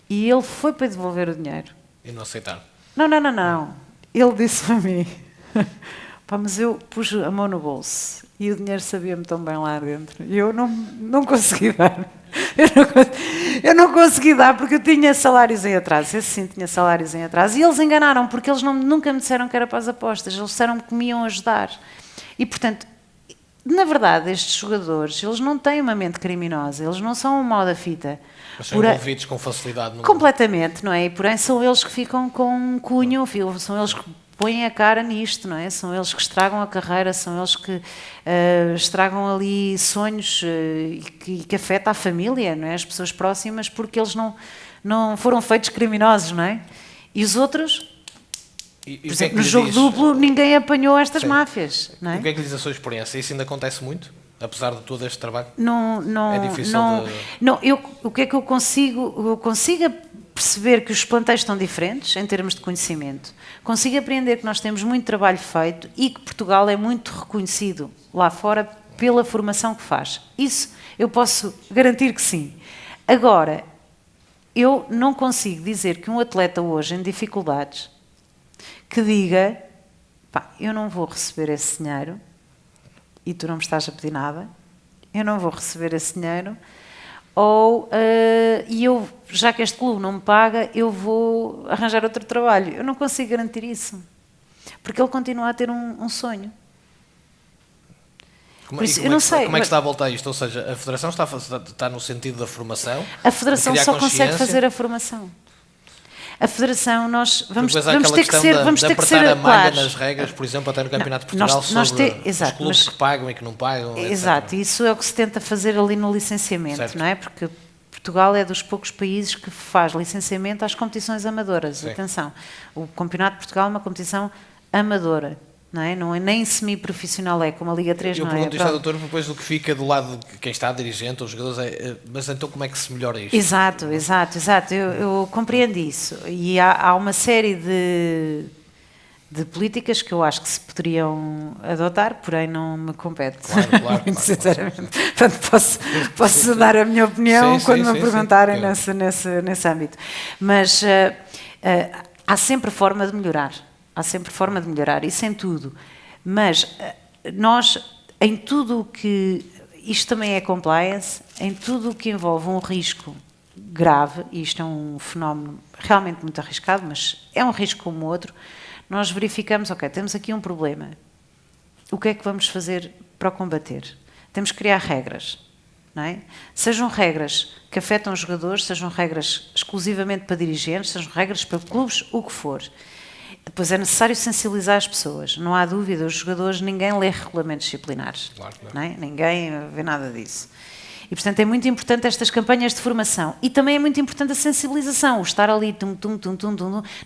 Speaker 5: E ele foi para devolver o dinheiro.
Speaker 2: E não aceitaram?
Speaker 5: Não. Ele disse para mim: pá, mas eu pus a mão no bolso e o dinheiro sabia-me tão bem lá dentro. E eu não consegui dar. Eu não consegui dar porque eu tinha salários em atraso. Esse sim tinha salários em atraso. E eles enganaram, porque eles nunca me disseram que era para as apostas. Eles disseram que me iam ajudar. E, portanto, na verdade, estes jogadores, eles não têm uma mente criminosa. Eles não são um mau da fita.
Speaker 2: Mas são envolvidos com facilidade.
Speaker 5: Completamente, não é? E porém são eles que ficam com um cunho, são eles que põem a cara nisto, não é? São eles que estragam a carreira, são eles que estragam ali sonhos e que afeta a família, não é? As pessoas próximas, porque eles não foram feitos criminosos, não é? E os outros, por exemplo, no jogo duplo, ninguém apanhou estas máfias, não é?
Speaker 2: O que é que lhe diz a sua experiência? Isso ainda acontece muito? Apesar de todo este trabalho?
Speaker 5: Não,
Speaker 2: é difícil
Speaker 5: o que é que eu consigo? Eu consigo perceber que os plantéis estão diferentes em termos de conhecimento. Consigo apreender que nós temos muito trabalho feito e que Portugal é muito reconhecido lá fora pela formação que faz. Isso eu posso garantir que sim. Agora, eu não consigo dizer que um atleta hoje em dificuldades que diga, pá, eu não vou receber esse dinheiro e tu não me estás a pedir nada, eu não vou receber esse dinheiro, ou já que este clube não me paga, eu vou arranjar outro trabalho. Eu não consigo garantir isso, porque ele continua a ter um sonho.
Speaker 2: Como é que se está a voltar a isto? Ou seja, a Federação está no sentido da formação?
Speaker 5: A Federação só consegue fazer a formação. A Federação, nós vamos ter que ser
Speaker 2: a malha nas regras, por exemplo, até no Campeonato de Portugal, sobre os clubes que pagam e que não pagam.
Speaker 5: Exato, isso é o que se tenta fazer ali no licenciamento, certo. Não é? Porque Portugal é dos poucos países que faz licenciamento às competições amadoras. Sim. Atenção, o Campeonato de Portugal é uma competição amadora. Não é nem semi-profissional, é como a Liga 3, não é? Eu
Speaker 2: pergunto isto ao doutor, depois do que fica do lado de quem está dirigente, os jogadores, mas então como é que se melhora isto?
Speaker 5: Exato, eu compreendo isso. E há uma série de políticas que eu acho que se poderiam adotar, porém não me compete.
Speaker 2: Claro,
Speaker 5: muito sinceramente. Portanto, posso dar a minha opinião quando me perguntarem nesse âmbito. Mas há sempre forma de melhorar. Há sempre forma de melhorar, isso em tudo. Mas nós, em tudo o que... Isto também é compliance, em tudo o que envolve um risco grave, e isto é um fenómeno realmente muito arriscado, mas é um risco como outro, nós verificamos, ok, temos aqui um problema. O que é que vamos fazer para o combater? Temos que criar regras, não é? Sejam regras que afetam os jogadores, sejam regras exclusivamente para dirigentes, sejam regras para clubes, o que for. Depois é necessário sensibilizar as pessoas. Não há dúvida, os jogadores, ninguém lê regulamentos disciplinares.
Speaker 2: Claro,
Speaker 5: não é? Ninguém vê nada disso. E, portanto, é muito importante estas campanhas de formação. E também é muito importante a sensibilização. O estar ali, tum.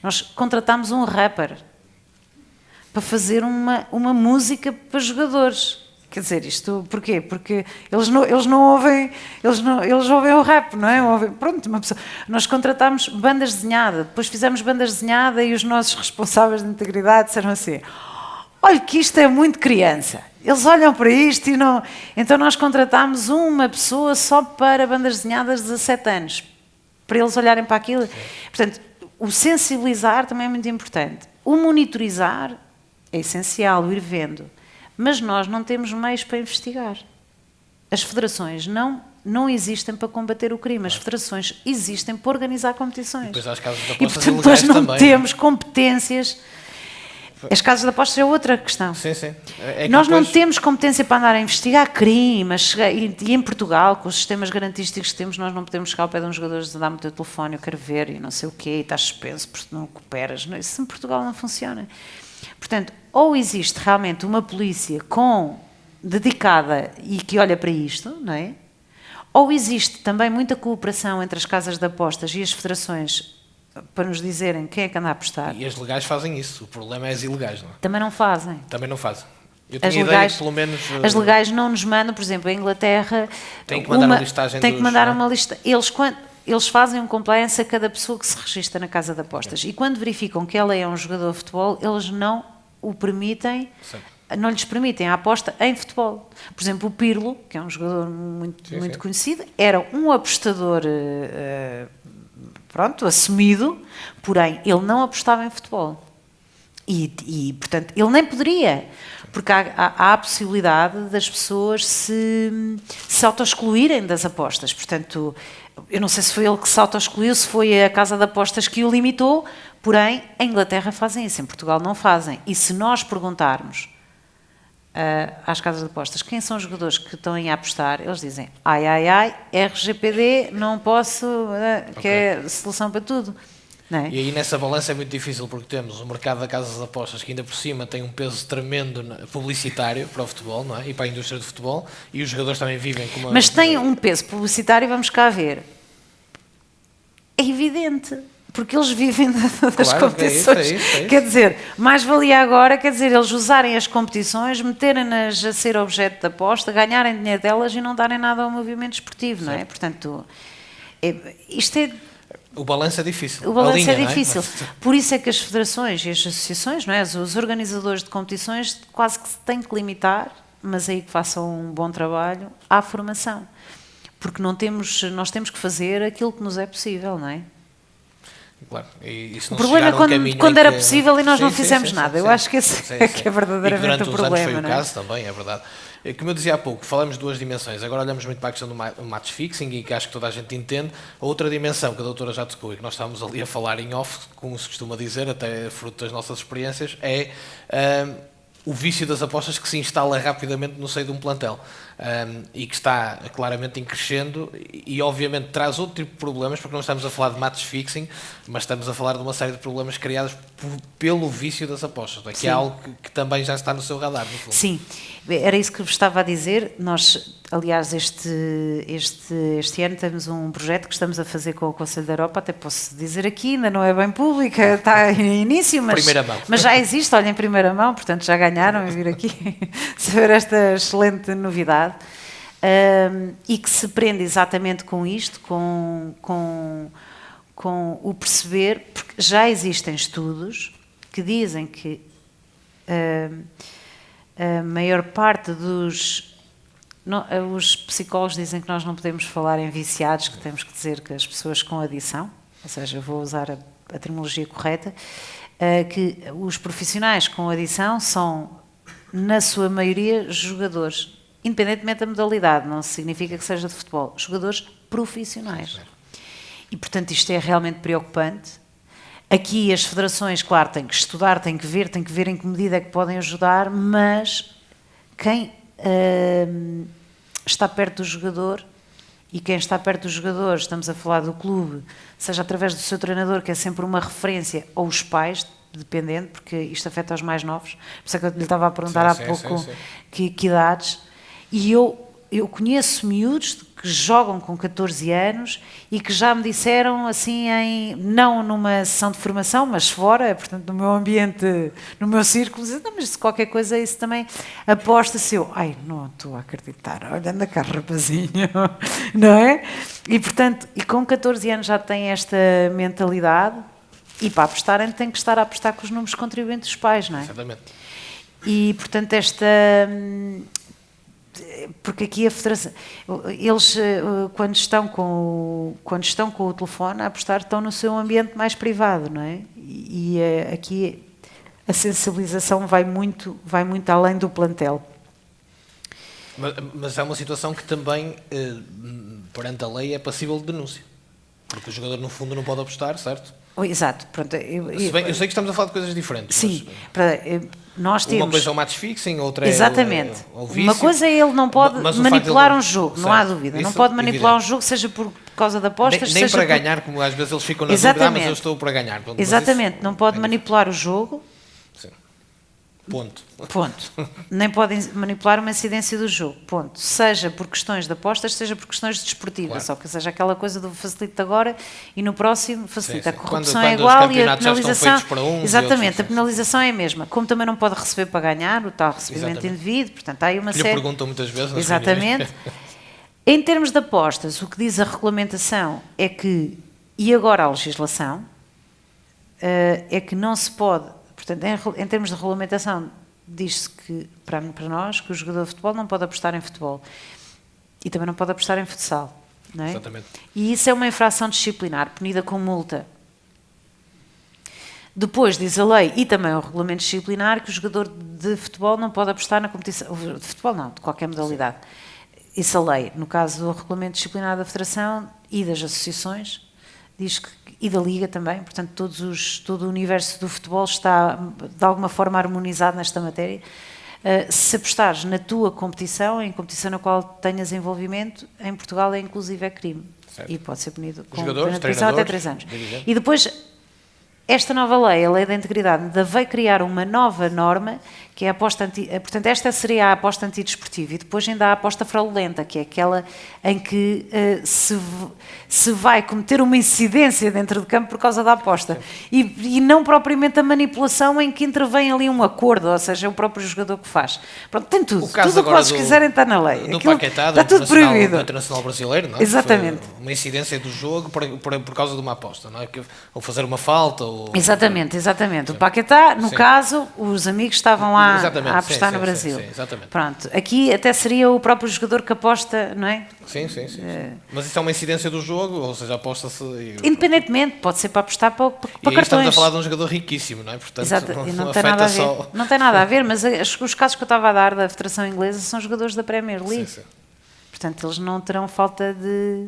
Speaker 5: Nós contratámos um rapper para fazer uma música para jogadores. Quer dizer, isto porquê? Porque eles não ouvem, eles ouvem o rap, não é? Pronto, uma pessoa. Nós contratámos bandas desenhadas, depois fizemos bandas desenhadas e os nossos responsáveis de integridade disseram assim: olha que isto é muito criança. Eles olham para isto e não... Então nós contratámos uma pessoa só para bandas desenhadas de 17 anos, para eles olharem para aquilo. Portanto, o sensibilizar também é muito importante. O monitorizar é essencial, o ir vendo. Mas nós não temos meios para investigar. As federações não existem para combater o crime. As federações existem para organizar competições.
Speaker 2: Depois há as casas de
Speaker 5: e,
Speaker 2: apostas
Speaker 5: portanto, nós não
Speaker 2: também,
Speaker 5: temos competências. As casas de apostas é outra questão.
Speaker 2: Sim.
Speaker 5: Nós não temos competência para andar a investigar crimes. E em Portugal, com os sistemas garantísticos que temos, nós não podemos chegar ao pé de um jogador e dizer: dá-me o teu telefone, eu quero ver, e não sei o quê, e estás suspenso porque não cooperas. Isso em Portugal não funciona. Portanto, ou existe realmente uma polícia dedicada e que olha para isto, não é? Ou existe também muita cooperação entre as casas de apostas e as federações para nos dizerem quem é que anda a apostar.
Speaker 2: E as legais fazem isso, o problema é as ilegais, não é?
Speaker 5: Também não fazem.
Speaker 2: Eu tinha ideia que pelo menos...
Speaker 5: As legais não nos mandam, por exemplo, a Inglaterra...
Speaker 2: Tem que mandar uma listagem
Speaker 5: Tem que mandar uma lista... Eles fazem um compliance a cada pessoa que se registra na casa de apostas. E quando verificam que ela é um jogador de futebol, eles não o permitem, não lhes permitem a aposta em futebol. Por exemplo, o Pirlo, que é um jogador muito conhecido, era um apostador assumido, porém ele não apostava em futebol. E portanto, ele nem poderia, porque há a possibilidade das pessoas se auto-excluírem das apostas. Portanto, eu não sei se foi ele que se auto-excluiu, se foi a casa de apostas que o limitou, porém, em Inglaterra fazem isso, em Portugal não fazem. E se nós perguntarmos às casas de apostas quem são os jogadores que estão a apostar, eles dizem: ai, RGPD, não posso, que é solução para tudo. Não é?
Speaker 2: E aí nessa balança é muito difícil, porque temos o mercado da casas de apostas que ainda por cima tem um peso tremendo publicitário para o futebol, não é? E para a indústria do futebol, e os jogadores também vivem com uma...
Speaker 5: Mas tem um peso publicitário, vamos cá ver. É evidente, porque eles vivem das competições.
Speaker 2: É isso.
Speaker 5: Quer dizer, mais valia agora, quer dizer, eles usarem as competições, meterem-nas a ser objeto de aposta, ganharem dinheiro delas e não darem nada ao movimento esportivo, não é? Portanto, isto é...
Speaker 2: O balanço é difícil.
Speaker 5: O balanço
Speaker 2: linha,
Speaker 5: é difícil.
Speaker 2: Não é?
Speaker 5: Por isso é que as federações e as associações, não é? Os organizadores de competições, quase que se têm que limitar, mas aí que façam um bom trabalho, à formação. Porque nós temos que fazer aquilo que nos é possível, não é?
Speaker 2: Claro.
Speaker 5: O problema é quando era possível e nós não fizemos nada. Eu acho que esse é que é verdadeiramente o problema.
Speaker 2: Durante os anos foi
Speaker 5: não é?
Speaker 2: o caso também, é verdade. Como eu dizia há pouco, falamos de duas dimensões. Agora olhamos muito para a questão do match fixing e que acho que toda a gente entende. A outra dimensão que a doutora já tocou e que nós estávamos ali a falar em off, como se costuma dizer, até fruto das nossas experiências, é o vício das apostas que se instala rapidamente no seio de um plantel e que está claramente em crescendo e obviamente traz outro tipo de problemas, porque não estamos a falar de match fixing, mas estamos a falar de uma série de problemas criados pelo vício das apostas, que é algo que também já está no seu radar, no fundo.
Speaker 5: Sim, era isso que vos estava a dizer. Nós, aliás, este ano temos um projeto que estamos a fazer com o Conselho da Europa, até posso dizer aqui, ainda não é bem pública, está em início, mas já existe, olha, em primeira mão, portanto já ganharam em vir aqui saber esta excelente novidade. E que se prende exatamente com isto, com o perceber, porque já existem estudos que dizem que a maior parte os psicólogos dizem que nós não podemos falar em viciados, que temos que dizer que as pessoas com adição, ou seja, eu vou usar a terminologia correta, que os profissionais com adição são, na sua maioria, jogadores. Independentemente da modalidade, não significa que seja de futebol, jogadores profissionais. E, portanto, isto é realmente preocupante. Aqui as federações, claro, têm que estudar, têm que ver em que medida é que podem ajudar, mas quem está perto do jogador, e quem está perto do jogador, estamos a falar do clube, seja através do seu treinador, que é sempre uma referência, ou os pais, dependendo, porque isto afeta os mais novos. Por isso é que eu lhe estava a perguntar há pouco que idades. E eu conheço miúdos que jogam com 14 anos e que já me disseram assim, não numa sessão de formação, mas fora, portanto no meu ambiente, no meu círculo, dizem, não, mas se qualquer coisa isso também aposta-se. Eu, não estou a acreditar, olha, anda cá rapazinho, não é? E portanto, e com 14 anos já tem esta mentalidade e para apostarem tem que estar a apostar com os números contribuintes dos pais, não é?
Speaker 2: Exatamente.
Speaker 5: E portanto porque aqui a federação, eles quando estão com o telefone a apostar estão no seu ambiente mais privado, não é? E aqui a sensibilização vai muito além do plantel.
Speaker 2: Mas é uma situação que também, perante a lei, é passível de denúncia. Porque o jogador, no fundo, não pode apostar, certo?
Speaker 5: Exato. Pronto,
Speaker 2: eu sei que estamos a falar de coisas diferentes.
Speaker 5: Sim, nós temos...
Speaker 2: Uma coisa é o match fixing, outra
Speaker 5: exatamente.
Speaker 2: É o vício.
Speaker 5: Uma coisa é ele não pode manipular um jogo, não há dúvida.
Speaker 2: Isso,
Speaker 5: não pode manipular um jogo, seja por causa de apostas,
Speaker 2: nem
Speaker 5: seja
Speaker 2: para ganhar, como às vezes eles ficam na dúvida, mas eu estou para ganhar. Pronto,
Speaker 5: exatamente, não pode manipular o jogo.
Speaker 2: Sim. Ponto. Nem podem manipular uma incidência do jogo. Ponto. Seja por questões de apostas, seja por questões desportivas. Claro. Só que seja aquela coisa do facilita agora e no próximo facilita. Sim. A corrupção é igual e a penalização. Exatamente, a penalização é a mesma. Como também não pode receber para ganhar, o tal recebimento indevido. Portanto, há aí uma série. Lhe perguntam muitas vezes.
Speaker 5: Exatamente. Em termos de apostas, o que diz a regulamentação é que, e agora a legislação, é que não se pode. Portanto, em termos de regulamentação, diz-se que, para nós, que o jogador de futebol não pode apostar em futebol. E também não pode apostar em futsal. Não é?
Speaker 2: Exatamente.
Speaker 5: E isso é uma infração disciplinar, punida com multa. Depois diz a lei e também o regulamento disciplinar que o jogador de futebol não pode apostar na competição. De futebol não, de qualquer modalidade. Isso a lei, no caso do regulamento disciplinar da Federação e das associações, diz que e da Liga também, portanto todo o universo do futebol está de alguma forma harmonizado nesta matéria. Se apostares na tua competição, em competição na qual tenhas envolvimento, em Portugal inclusive é crime. Certo. E pode ser punido com pena de prisão até 3 anos. E depois esta nova lei, a Lei da Integridade, ainda veio criar uma nova norma, que é a aposta portanto, esta seria a aposta antidesportiva, e depois ainda há a aposta fraudulenta, que é aquela em que se vai cometer uma incidência dentro do campo por causa da aposta. E não propriamente a manipulação em que intervém ali um acordo, ou seja, é o próprio jogador que faz. Pronto, tem tudo. Tudo o que vocês quiserem está na lei.
Speaker 2: Do Paquetá,
Speaker 5: está tudo proibido.
Speaker 2: Do Internacional Brasileiro, não é?
Speaker 5: Exatamente.
Speaker 2: Foi uma incidência do jogo por causa de uma aposta, não é? Ou fazer uma falta. Ou...
Speaker 5: Exatamente. O Paquetá, no caso, os amigos estavam lá
Speaker 2: exatamente,
Speaker 5: a apostar no Brasil.
Speaker 2: Sim, exatamente.
Speaker 5: Pronto, aqui até seria o próprio jogador que aposta, não é?
Speaker 2: Sim. Mas isso é uma incidência do jogo, ou seja, aposta-se...
Speaker 5: Independentemente, pode ser para apostar para
Speaker 2: cartões. E estamos a falar de um jogador riquíssimo, não é? Portanto,
Speaker 5: exato, não tem nada a ver. Não tem nada a ver, mas os casos que eu estava a dar da Federação Inglesa são jogadores da Premier League. Sim. Portanto, eles não terão falta de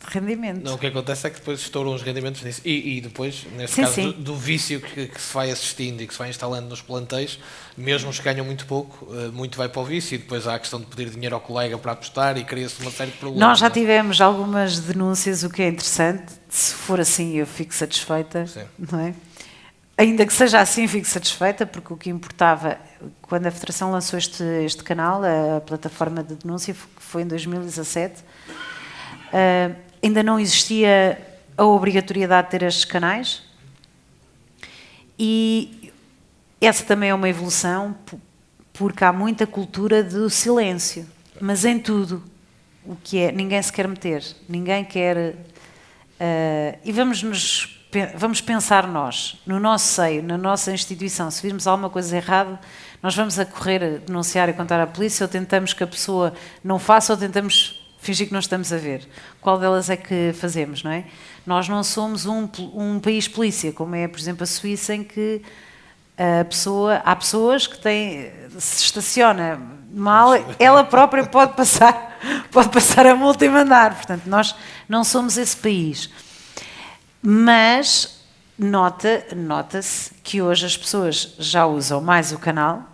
Speaker 5: rendimento.
Speaker 2: Não, o que acontece é que depois estouram os rendimentos nisso. E depois, neste caso, do vício que se vai assistindo e que se vai instalando nos plantéis, mesmo os que ganham muito pouco, muito vai para o vício, e depois há a questão de pedir dinheiro ao colega para apostar e cria-se uma série de problemas.
Speaker 5: Nós já tivemos algumas denúncias, o que é interessante. Se for assim, eu fico satisfeita, não é? Ainda que seja assim, fico satisfeita, porque o que importava, quando a Federação lançou este canal, a plataforma de denúncia, que foi em 2017, ainda não existia a obrigatoriedade de ter estes canais, e essa também é uma evolução, porque há muita cultura do silêncio, mas em tudo o que é, ninguém se quer meter, ninguém quer, e vamos pensar nós, no nosso seio, na nossa instituição, se virmos alguma coisa errada, nós vamos a correr a denunciar e contar à polícia, ou tentamos que a pessoa não faça, ou tentamos fingir que não estamos a ver. Qual delas é que fazemos, não é? Nós não somos um país polícia, como é, por exemplo, a Suíça, em que há pessoas que se estaciona mal, ela própria pode passar a multa e mandar. Portanto, nós não somos esse país. Mas nota-se que hoje as pessoas já usam mais o canal,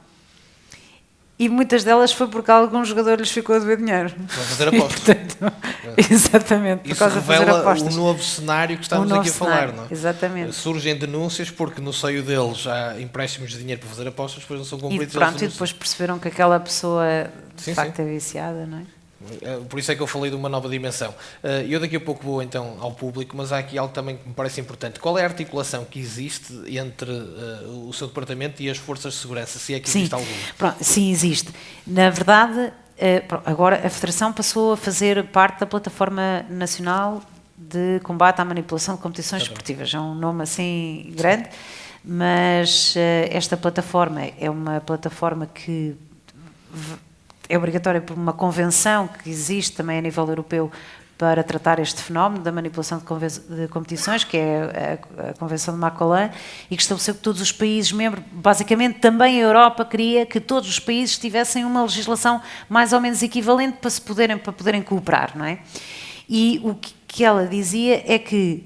Speaker 5: e muitas delas foi porque algum jogador lhes ficou a dever dinheiro.
Speaker 2: Para fazer apostas.
Speaker 5: Exatamente, por causa de fazer apostas.
Speaker 2: Isso revela o novo cenário que estamos aqui a falar, não é?
Speaker 5: Exatamente.
Speaker 2: Surgem denúncias porque no seio deles já empréstimos de dinheiro para fazer apostas, depois não são cumpridos.
Speaker 5: E depois perceberam que aquela pessoa de facto é viciada, não é?
Speaker 2: Por isso é que eu falei de uma nova dimensão. Eu daqui a pouco vou então ao público, mas há aqui algo também que me parece importante. Qual é a articulação que existe entre o seu departamento e as forças de segurança, se é que existe alguma?
Speaker 5: Pronto, sim, existe. Na verdade, agora a Federação passou a fazer parte da Plataforma Nacional de Combate à Manipulação de Competições Esportivas. É um nome assim grande, mas esta plataforma é uma plataforma que é obrigatória por uma convenção que existe também a nível europeu para tratar este fenómeno da manipulação de competições, que é a Convenção de Macolan, e que estabeleceu que todos os países membros, basicamente também a Europa, queria que todos os países tivessem uma legislação mais ou menos equivalente para poderem cooperar, não é? E o que ela dizia é que,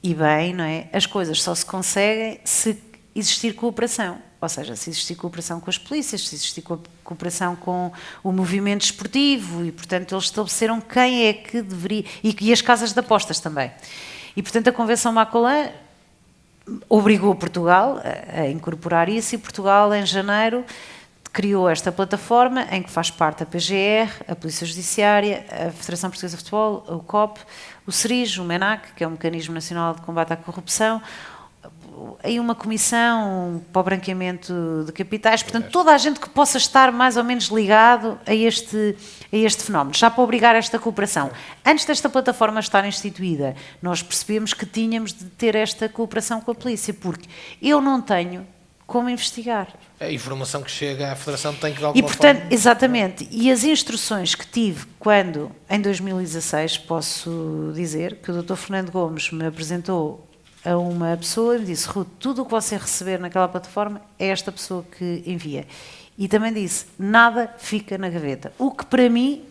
Speaker 5: e bem, não é? As coisas só se conseguem se existir cooperação. Ou seja, se existir cooperação com as polícias, se existir cooperação com o movimento esportivo, e, portanto, eles estabeleceram quem é que deveria... E as casas de apostas também. E, portanto, a Convenção Macolan obrigou Portugal a incorporar isso, e Portugal, em janeiro, criou esta plataforma, em que faz parte a PGR, a Polícia Judiciária, a Federação Portuguesa de Futebol, o COP, o SERIJ, o MENAC, que é o Mecanismo Nacional de Combate à Corrupção, aí uma comissão para o branqueamento de capitais, portanto, toda a gente que possa estar mais ou menos ligado a este fenómeno, já para obrigar esta cooperação. Antes desta plataforma estar instituída, nós percebemos que tínhamos de ter esta cooperação com a polícia, porque eu não tenho como investigar.
Speaker 2: A informação que chega à Federação tem que de alguma
Speaker 5: e, portanto,
Speaker 2: forma...
Speaker 5: Exatamente. E as instruções que tive quando, em 2016, posso dizer que o Dr. Fernando Gomes me apresentou a uma pessoa e disse: Ruth, tudo o que você receber naquela plataforma é esta pessoa que envia. E também disse: nada fica na gaveta. O que para mim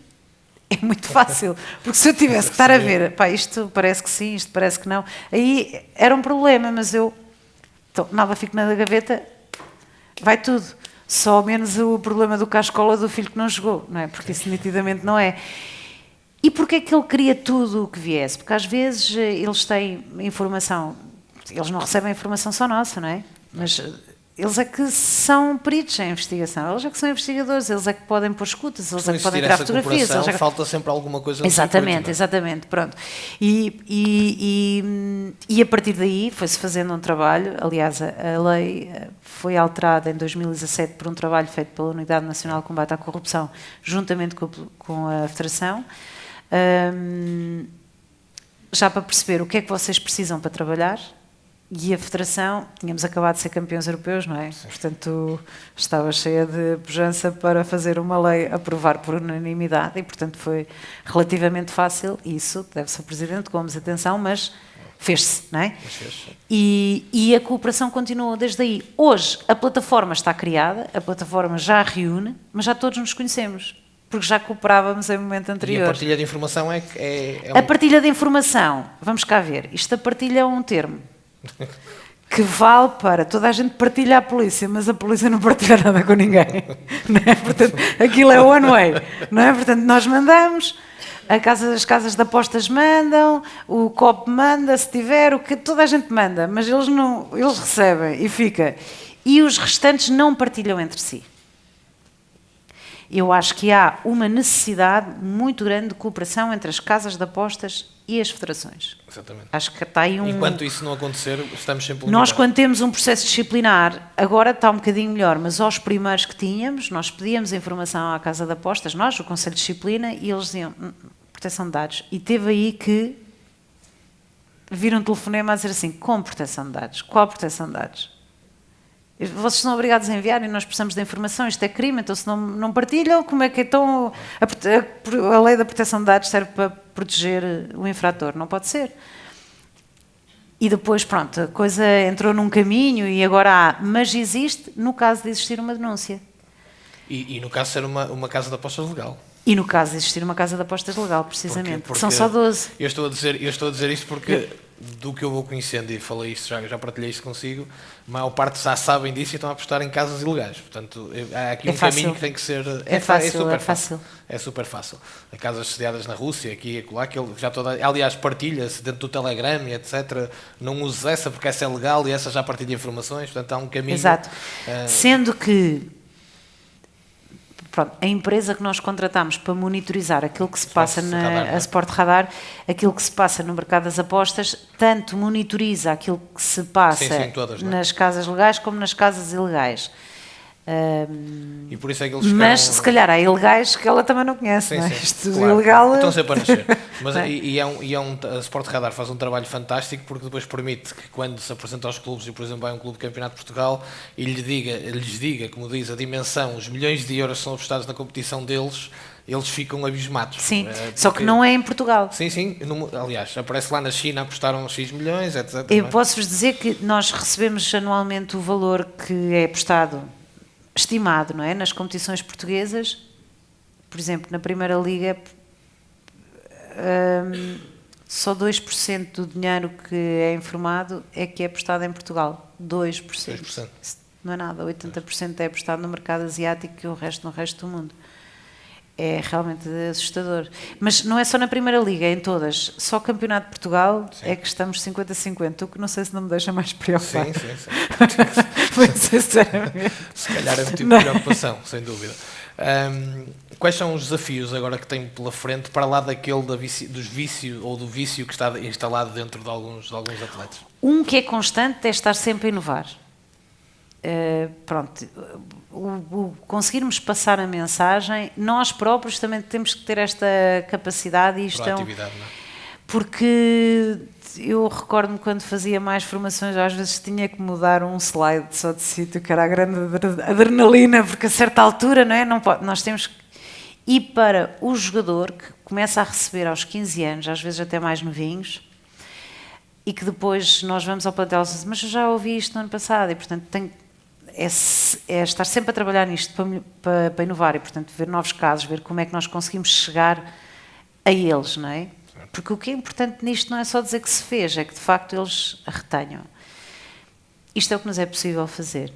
Speaker 5: é muito fácil, porque se eu tivesse que estar a ver, pá, isto parece que sim, isto parece que não, aí era um problema, mas então, nada fica na gaveta, vai tudo. Só menos o problema do cascola do filho que não jogou, não é? Porque isso nitidamente não é. E porquê é que ele queria tudo o que viesse? Porque às vezes eles têm informação eles não recebem informação só nossa, não é? Mas eles é que são peritos em investigação, eles é que são investigadores, eles é que podem pôr escutas, eles é que podem tirar fotografias.
Speaker 2: Falta sempre alguma coisa.
Speaker 5: Exatamente, pronto. E a partir daí foi-se fazendo um trabalho, aliás, a lei foi alterada em 2017 por um trabalho feito pela Unidade Nacional de Combate à Corrupção, juntamente com a Federação, já para perceber o que é que vocês precisam para trabalhar. E a Federação, tínhamos acabado de ser campeões europeus, não é? Sim. Portanto, estava cheia de pujança para fazer uma lei aprovar por unanimidade e, portanto, foi relativamente fácil isso, deve-se ao Presidente Gomes, atenção, mas fez-se, não é? E a cooperação continua desde aí. Hoje, a plataforma está criada, a plataforma já reúne, mas já todos nos conhecemos, porque já cooperávamos em momento anterior.
Speaker 2: E a partilha de informação é
Speaker 5: A partilha de informação, vamos cá ver, isto a partilha é um termo que vale para toda a gente partilha a polícia, mas a polícia não partilha nada com ninguém, não é? Portanto, aquilo é one way, não é? Portanto, nós mandamos, as casas de apostas mandam, o COP manda, se tiver, toda a gente manda, mas eles recebem e fica. E os restantes não partilham entre si. Eu acho que há uma necessidade muito grande de cooperação entre as casas de apostas e as federações.
Speaker 2: Exatamente.
Speaker 5: Acho que está aí
Speaker 2: Enquanto isso não acontecer, estamos sempre limitados.
Speaker 5: Nós, quando temos um processo disciplinar, agora está um bocadinho melhor, mas aos primeiros que tínhamos, nós pedíamos informação à casa de apostas, nós, o Conselho de Disciplina, e eles diziam, proteção de dados. E teve aí que vir um telefonema a dizer assim, como proteção de dados? Qual proteção de dados? Vocês são obrigados a enviar e nós precisamos de informação, isto é crime, então se não partilham, como é que então a lei da proteção de dados serve para proteger o infrator? Não pode ser. E depois, pronto, a coisa entrou num caminho e agora mas existe no caso de existir uma denúncia.
Speaker 2: E no caso de ser uma casa de apostas legal.
Speaker 5: E no caso de existir uma casa de apostas legal, precisamente, porque são só 12.
Speaker 2: Eu estou a dizer isto porque, do que eu vou conhecendo, e falei isto, já partilhei isto consigo, a maior parte já sabem disso e estão a apostar em casas ilegais. Portanto, há aqui caminho que tem que ser...
Speaker 5: É super fácil.
Speaker 2: É super fácil. Há casas sediadas na Rússia, aqui e acolá, que já aliás, partilha-se dentro do Telegram e etc. Não uses essa porque essa é legal e essa já partilha informações. Portanto, há um caminho...
Speaker 5: Exato. Sendo que... Pronto, a empresa que nós contratamos para monitorizar aquilo que se passa na Sport Radar, aquilo que se passa no mercado das apostas, tanto monitoriza aquilo que se passa
Speaker 2: todas,
Speaker 5: nas casas legais como nas casas ilegais.
Speaker 2: E por isso é que eles
Speaker 5: mas se calhar há ilegais que ela também não conhece, não é? Isto
Speaker 2: claro.
Speaker 5: ilegal...
Speaker 2: Estão sempre a nascer. Mas a Sport Radar faz um trabalho fantástico porque depois permite que quando se apresenta aos clubes, e por exemplo vai um clube de Campeonato de Portugal e lhes diga, como diz, a dimensão, os milhões de euros que são apostados na competição deles, eles ficam abismados.
Speaker 5: Sim, só que não é em Portugal.
Speaker 2: Sim, aliás, aparece lá na China, apostaram X milhões, etc.
Speaker 5: Eu posso-vos dizer que nós recebemos anualmente o valor que é apostado, estimado, não é? Nas competições portuguesas, por exemplo, na Primeira Liga, só 2% do dinheiro que é informado é que é apostado em Portugal. 2%. Não é nada, 80% é apostado no mercado asiático e o resto no resto do mundo. É realmente assustador. Mas não é só na Primeira Liga, é em todas. Só o Campeonato de Portugal é que estamos 50-50, o que não sei se não me deixa mais preocupado.
Speaker 2: Sim. Se calhar é motivo de preocupação, sem dúvida. Quais são os desafios agora que tem pela frente, para lá daquele do vício que está instalado dentro de alguns atletas?
Speaker 5: Um que é constante é estar sempre a inovar. Pronto, conseguirmos passar a mensagem, nós próprios também temos que ter esta capacidade e isto
Speaker 2: proatividade, não é?
Speaker 5: Porque eu recordo-me quando fazia mais formações, às vezes tinha que mudar um slide só de sítio, que era a grande adrenalina, porque a certa altura, não é? Não pode, nós temos que... E para o jogador que começa a receber aos 15 anos, às vezes até mais novinhos, e que depois nós vamos ao plantel e dizemos, mas eu já ouvi isto no ano passado, e portanto é estar sempre a trabalhar nisto para inovar, e portanto ver novos casos, ver como é que nós conseguimos chegar a eles, não é? Porque o que é importante nisto não é só dizer que se fez, é que de facto eles a retenham. Isto é o que nos é possível fazer.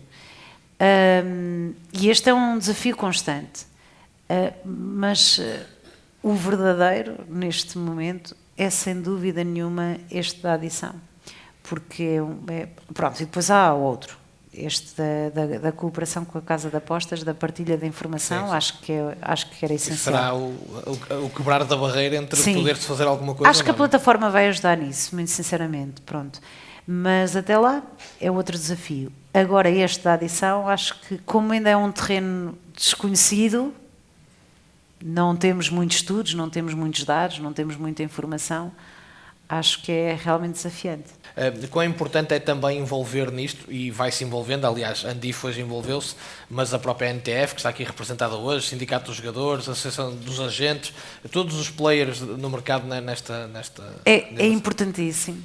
Speaker 5: E este é um desafio constante. Mas o verdadeiro, neste momento, é sem dúvida nenhuma este da adição. porque pronto, e depois há outro, este da cooperação com a Casa de Apostas, da partilha de informação,
Speaker 2: sim.
Speaker 5: Acho que era essencial.
Speaker 2: Será o quebrar da barreira entre
Speaker 5: Sim.
Speaker 2: poder-se fazer alguma coisa.
Speaker 5: Acho que a plataforma vai ajudar nisso, muito sinceramente, pronto. Mas até lá é outro desafio. Agora este da adição, acho que como ainda é um terreno desconhecido, não temos muitos estudos, não temos muitos dados, não temos muita informação, acho que é realmente desafiante.
Speaker 2: Quão importante é também envolver nisto, e vai-se envolvendo, aliás, a Andif hoje envolveu-se, mas a própria NTF, que está aqui representada hoje, Sindicato dos Jogadores, a Associação dos Agentes, todos os players no mercado nesta...
Speaker 5: É importantíssimo.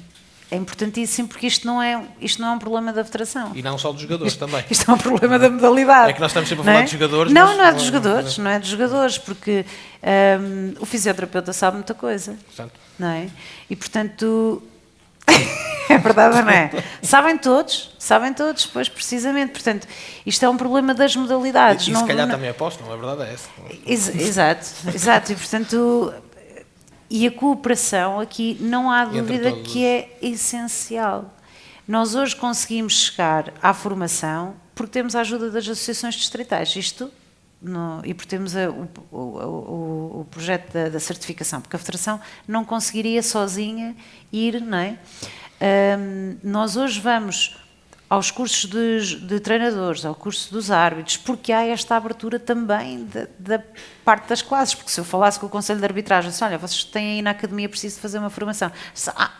Speaker 5: É importantíssimo porque isto não é um problema da federação.
Speaker 2: E não só dos jogadores também.
Speaker 5: Isto é um problema da modalidade.
Speaker 2: É que nós estamos sempre a falar de jogadores.
Speaker 5: Não,
Speaker 2: mas
Speaker 5: não é dos jogadores, não é dos jogadores, porque o fisioterapeuta sabe muita coisa.
Speaker 2: Portanto,
Speaker 5: Não é? E portanto, é verdade ou não é? Sabem todos, pois precisamente. Portanto, isto é um problema das modalidades.
Speaker 2: e se calhar também aposto, não é verdade? É essa.
Speaker 5: Exato. E portanto... E a cooperação aqui não há dúvida que é essencial. Nós hoje conseguimos chegar à formação porque temos a ajuda das associações distritais, e porque temos o projeto da certificação, porque a Federação não conseguiria sozinha ir, não é? Nós hoje vamos aos cursos de treinadores, ao curso dos árbitros, porque há esta abertura também da parte das classes, porque se eu falasse com o Conselho de Arbitragem, disse, olha, vocês têm aí na academia, preciso de fazer uma formação.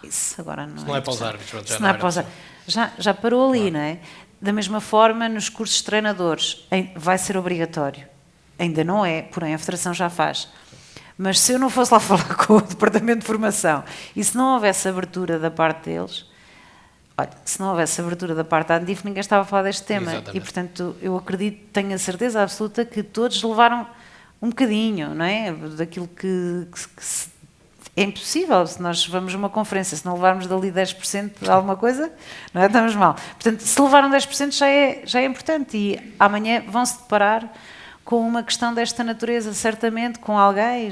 Speaker 5: Isso agora não é.
Speaker 2: Não é para os árbitros. Pronto,
Speaker 5: já não é para os árbitros. Já parou ali, claro. Não é? Da mesma forma, nos cursos de treinadores, vai ser obrigatório. Ainda não é, porém a Federação já faz. Mas se eu não fosse lá falar com o Departamento de Formação e se não houvesse abertura da parte deles... Olha, se não houvesse abertura da parte da Andif, ninguém estava a falar deste tema. Exatamente. E, portanto, eu acredito, tenho a certeza absoluta que todos levaram um bocadinho, não é? Daquilo que é impossível. Se nós vamos a uma conferência, se não levarmos dali 10% de alguma coisa, não é? Estamos mal. Portanto, se levaram 10% já é importante. E amanhã vão-se deparar com uma questão desta natureza, certamente, com alguém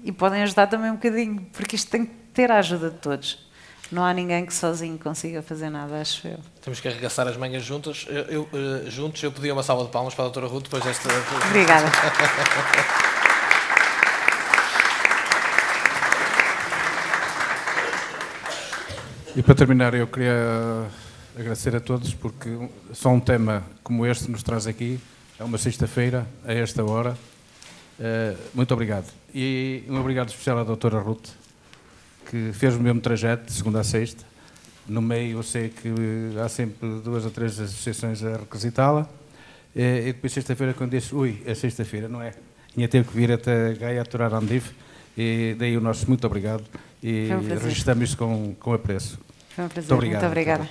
Speaker 5: e podem ajudar também um bocadinho, porque isto tem que ter a ajuda de todos. Não há ninguém que sozinho consiga fazer nada, acho eu.
Speaker 2: Temos que arregaçar as manhas juntos. Eu pedi uma salva de palmas para a doutora Ruth depois desta...
Speaker 5: Obrigada.
Speaker 6: E para terminar, eu queria agradecer a todos, porque só um tema como este nos traz aqui, é uma sexta-feira, a esta hora. Muito obrigado. E um obrigado especial à doutora Ruth, que fez o mesmo trajeto, de segunda a sexta. No meio, eu sei que há sempre 2 ou 3 associações a requisitá-la. E depois, sexta-feira, quando disse, é sexta-feira, não é? Tinha ter que vir até Gaia aturar a Andif. E daí o nosso muito obrigado. E registramos isso com apreço.
Speaker 5: Foi um prazer. Muito obrigada.